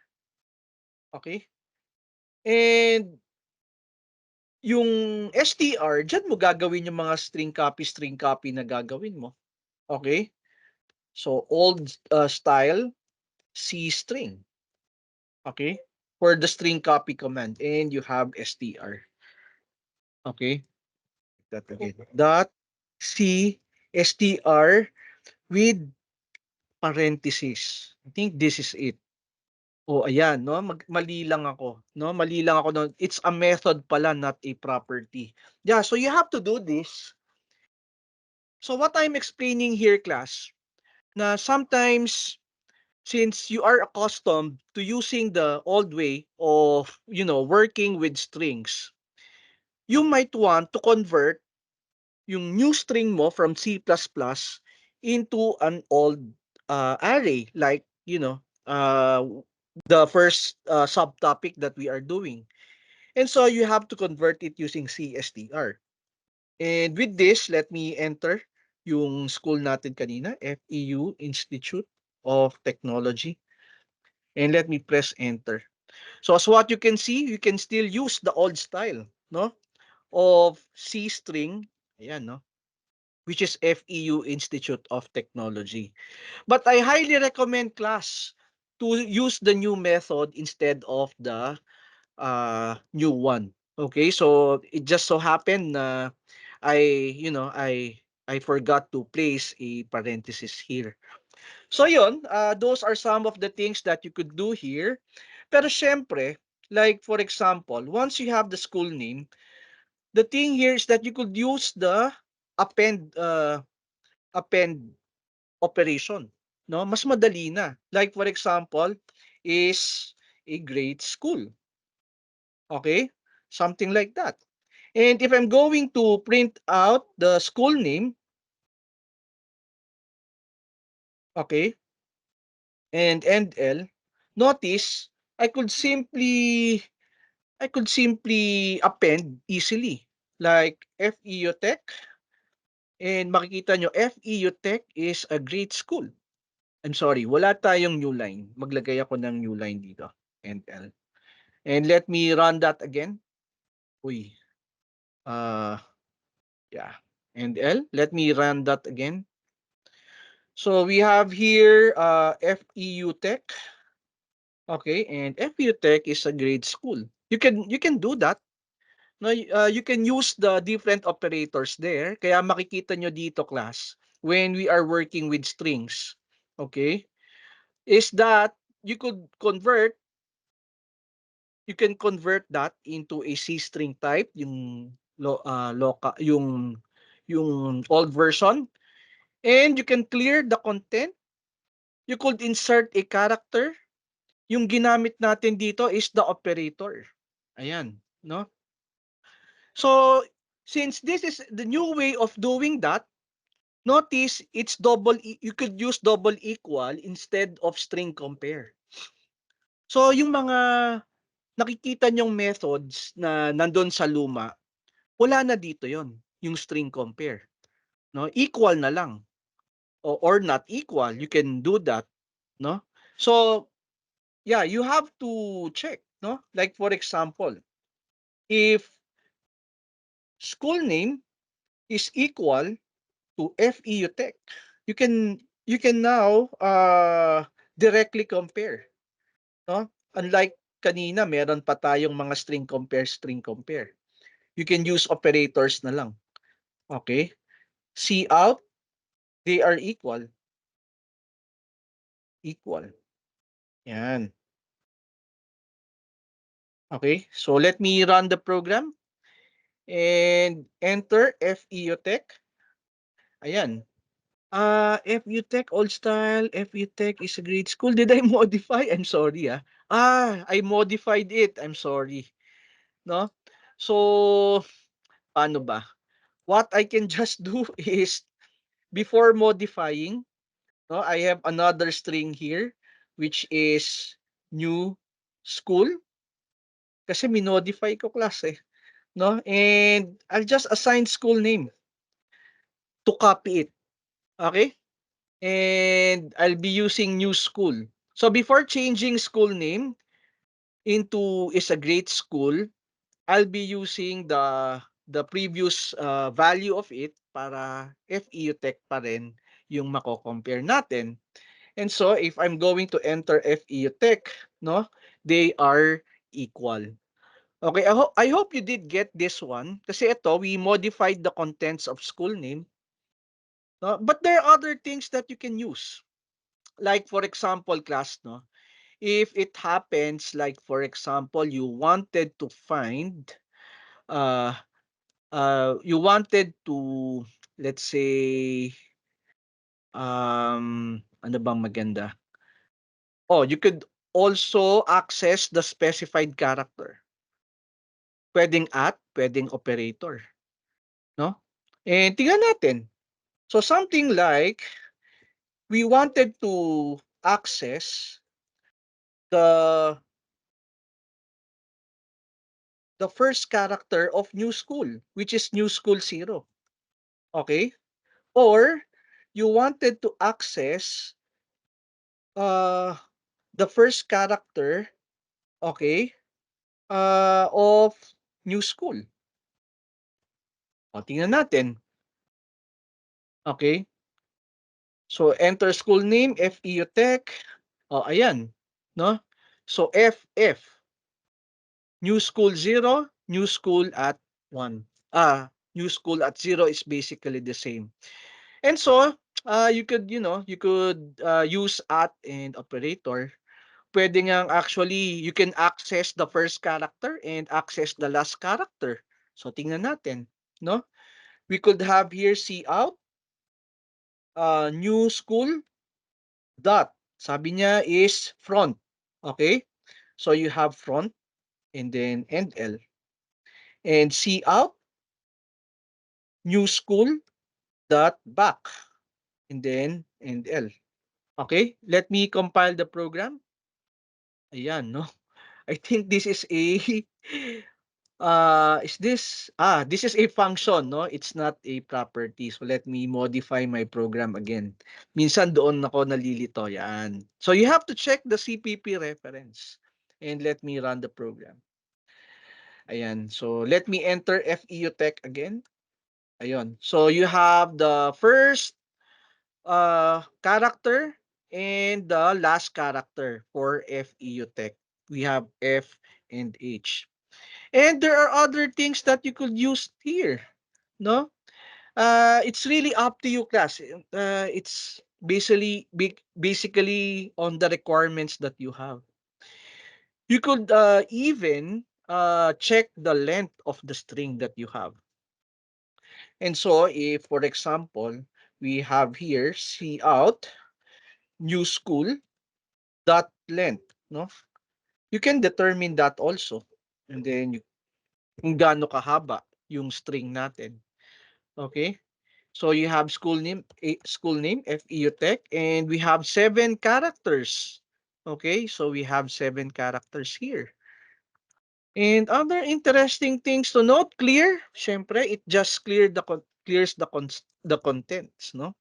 Okay? And yung STR, dyan mo gagawin yung mga string copy na gagawin mo. Okay? So, old style, C string. Okay? For the string copy command. And you have STR. Okay? That again. Dot C STR with parenthesis. I think this is it. Oh, ayan, no? Mali lang ako, no? Mali lang ako no. It's a method pala, not a property. Yeah, so you have to do this. So what I'm explaining here, class, na sometimes since you are accustomed to using the old way of, working with strings, you might want to convert yung new string mo from C++ into an old array like, the first subtopic that we are doing. And so you have to convert it using CSTR. And with this, let me enter yung school natin kanina, FEU Institute of Technology. And let me press enter. So as what you can see, you can still use the old style, no? Of C string. Ayan, no? which is FEU Institute of Technology. But I highly recommend class to use the new method instead of the new one. Okay, so it just so happened na I forgot to place a parenthesis here. So yun, those are some of the things that you could do here. Pero syempre, like for example, once you have the school name, the thing here is that you could use the append operation, no? Mas madali na. Like for example, is a grade school. Okay? Something like that. And if I'm going to print out the school name, okay, and NL, notice I could simply append easily like FEU Tech, and makikita nyo FEU Tech is a great school. I'm sorry, wala tayong new line. Maglagay ako ng new line dito. NL. And let me run that again. Uy. Uh, yeah. NL. Let me run that again. So we have here FEU Tech. Okay, and FEU Tech is a grade school. You can do that. No, you can use the different operators there. Kaya makikita nyo dito class when we are working with strings. Okay? Is that you could convert you can convert that into a C string type, yung yung old version, and you can clear the content. You could insert a character. Yung ginamit natin dito is the operator. Ayan, no? So, since this is the new way of doing that, notice it's you could use double equal instead of string compare. So, yung mga nakikita nyong methods na nandun sa luma, wala na dito yon, yung string compare. No? Equal na lang. Or not equal, you can do that. No? So, yeah, you have to check. No? Like for example, if school name is equal to FEU Tech, you can now directly compare. No? Unlike kanina, meron pa tayong mga string compare. You can use operators na lang. Okay? See out, they are equal. Equal. Yan. Okay? So let me run the program and enter FEU Tech. Ayan. FEU Tech Old Style, FEU Tech is a great school. Did I modify? I'm sorry. I modified it. I'm sorry. No? So, paano ba? What I can just do is before modifying, no, I have another string here which is new school kasi minodify ko class no? And I'll just assign school name to copy it. Okay? And I'll be using new school. So before changing school name into is a great school, I'll be using the previous value of it para FEU Tech pa rin yung mako-compare natin. And so if I'm going to enter FEU Tech, no, they are equal. Okay, I hope you did get this one kasi ito we modified the contents of school name. No? But there are other things that you can use. Like for example, class, no, if it happens like for example you wanted to find uh you wanted to, let's say, ano bang maganda? Oh, you could also access the specified character. Pwedeng at, pwedeng operator, no? And tingnan natin. So something like we wanted to access the the first character of new school, which is new school 0. Okay? Or you wanted to access uh the first character, okay, of new school. O, tingnan natin. Okay? So enter school name, FEU Tech. Oh, ayan, no? So new school 0, new school at 1. New school at 0 is basically the same. And so, you could use at and operator. Pwede ngang actually, you can access the first character and access the last character. So, tingnan natin, no? We could have here see out, new school, dot. Sabi niya is front. Okay? So, you have front and then end L. And see out, new school, dot back. And then end L. Okay? Let me compile the program. Ayan, no? I think this is a this is a function, no? It's not a property. So let me modify my program again. Minsan doon ako nalilito, yan. So you have to check the CPP reference and let me run the program. Ayan. So let me enter FEU Tech again. Ayun. So you have the first character and the last character for FEU Tech. We have F and H. And there are other things that you could use here, no? It's really up to you, class. It's basically on the requirements that you have. You could even check the length of the string that you have. And so, if for example, we have here see out new school dot length, no? You can determine that also. And then kung gaano kahaba yung string natin. Okay? So you have school name FEU Tech, and we have 7 characters. Okay? So we have 7 characters here. And other interesting things to note, clear. Syempre, it just clears the contents, no?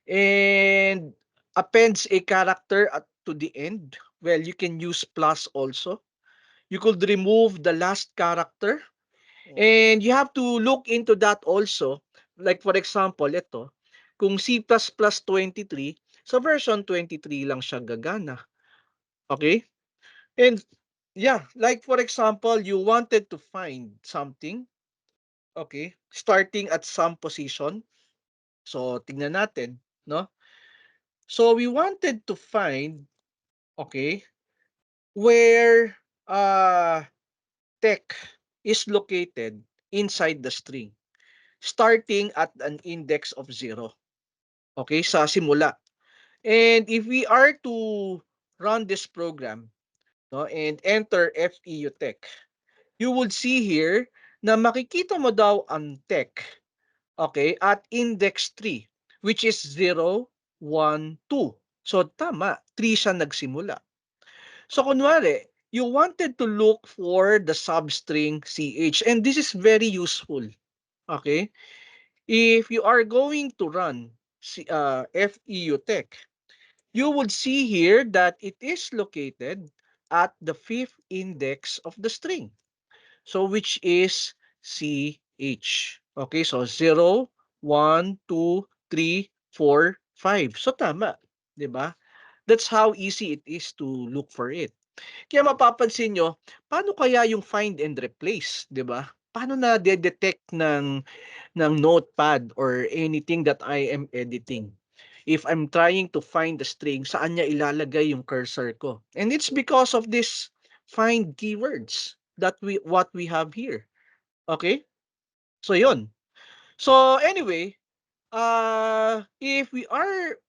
And appends a character to the end. Well, you can use plus also. You could remove the last character. And you have to look into that also. Like for example, ito, kung C++23, sa version 23 lang siya gagana. Okay? And yeah, like for example, you wanted to find something, okay, starting at some position. So, tingnan natin, no? So, we wanted to find, okay, where tech is located inside the string, starting at an index of 0. Okay, sa simula. And if we are to run this program, no, and enter FEU Tech, you would see here na makikita mo daw ang tech, okay, at index 3, which is 0, 1, 2. So tama, 3 siya nagsimula. So kunwari, you wanted to look for the substring CH, and this is very useful. Okay? If you are going to run FEU Tech, you would see here that it is located at the 5th index of the string. So which is CH. Okay, so 0, 1, 2, 3, 4, 5. So tama, 'di ba? That's how easy it is to look for it. Kaya mapapansin nyo, paano kaya yung find and replace, 'di ba? Paano na detect ng notepad or anything that I am editing? If I'm trying to find the string, saan niya ilalagay yung cursor ko? And it's because of this find keywords that what we have here. Okay? So yun. So anyway, if we are,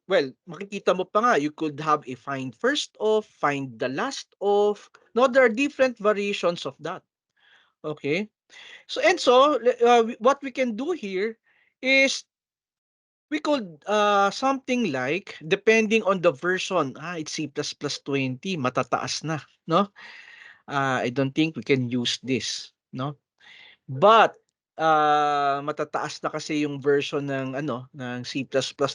well, makikita mo pa nga, you could have a find first of, find the last of. No, there are different variations of that. Okay? So and so what we can do here is we could something like depending on the version, it's C++20, matataas na, no? I don't think we can use this, no? But matataas na kasi yung version ng ng C++.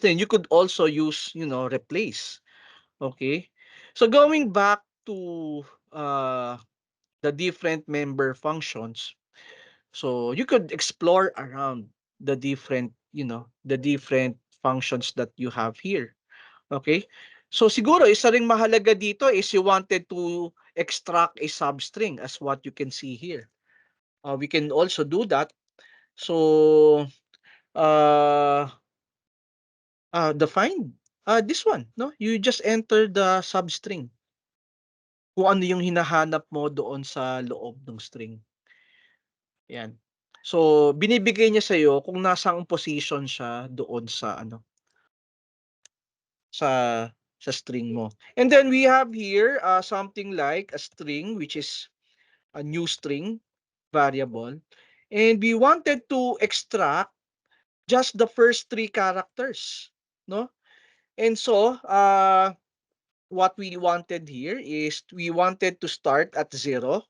Then you could also use, replace. Okay? So going back to the different member functions, so you could explore around the different the different functions that you have here. Okay? So siguro isa ring mahalaga dito is you wanted to extract a substring as what you can see here. We can also do that. So uh define this one, no? You just enter the substring. Kung ano yung hinahanap mo doon sa loob ng string. Yan. So binibigay niya sa iyo kung nasang position siya doon sa sa sa string mo. And then we have here something like a string, which is a new string variable, and we wanted to extract just the first three characters, no? And so what we wanted here is we wanted to start at 0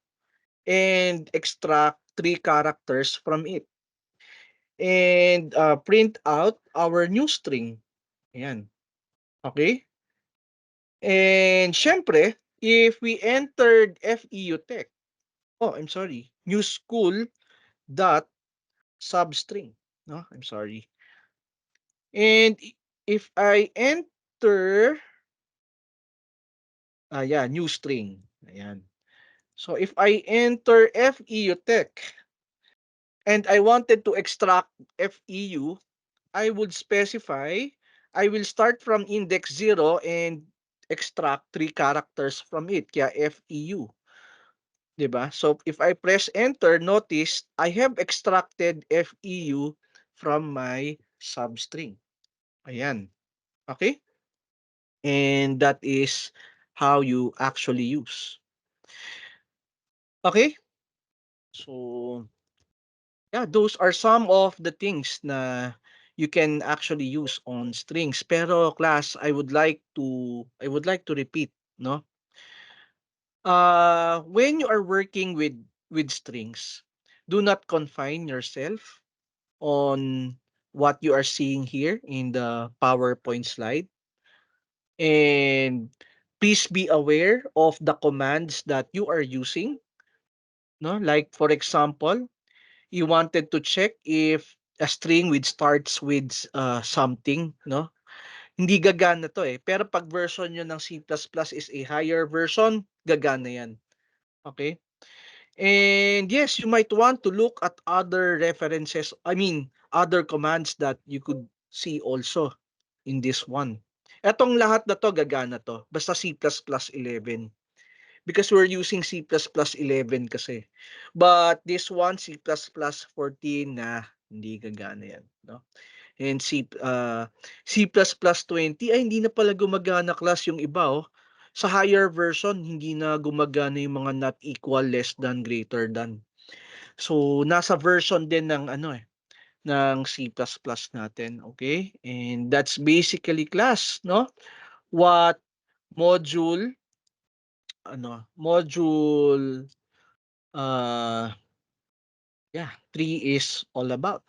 and extract three characters from it and print out our new string. Ayan. Okay? And syempre, if we entered FEU Tech, I'm sorry, new school dot substring. No, I'm sorry. And if I enter, yeah, new string. Ayan. So if I enter FEU Tech and I wanted to extract FEU, I would specify, I will start from index 0 and extract three characters from it, kaya FEU. 'Di ba? So if I press enter, notice I have extracted FEU from my substring. Ayan. Okay? And that is how you actually use. Okay? So yeah, those are some of the things na you can actually use on strings. Pero class, I would like to repeat, no? When you are working with strings, do not confine yourself on what you are seeing here in the PowerPoint slide. And please be aware of the commands that you are using, no? Like for example, you wanted to check if a string with starts with something, no? Hindi gagana to eh. Pero pag version nyo ng C++ is a higher version, gagana yan. Okay? And yes, you might want to look at other references, other commands that you could see also in this one. Etong lahat na to, gagana to. Basta C++11. Because we're using C++11 kasi. But this one, C++14, hindi gagana yan. No? And C++20, ay hindi na pala gumagana class yung iba. Oh. Sa higher version, hindi na gumagana yung mga not equal, less than, greater than. So, nasa version din ng ng C++ natin, okay? And that's basically class, no? What module module 3 is all about.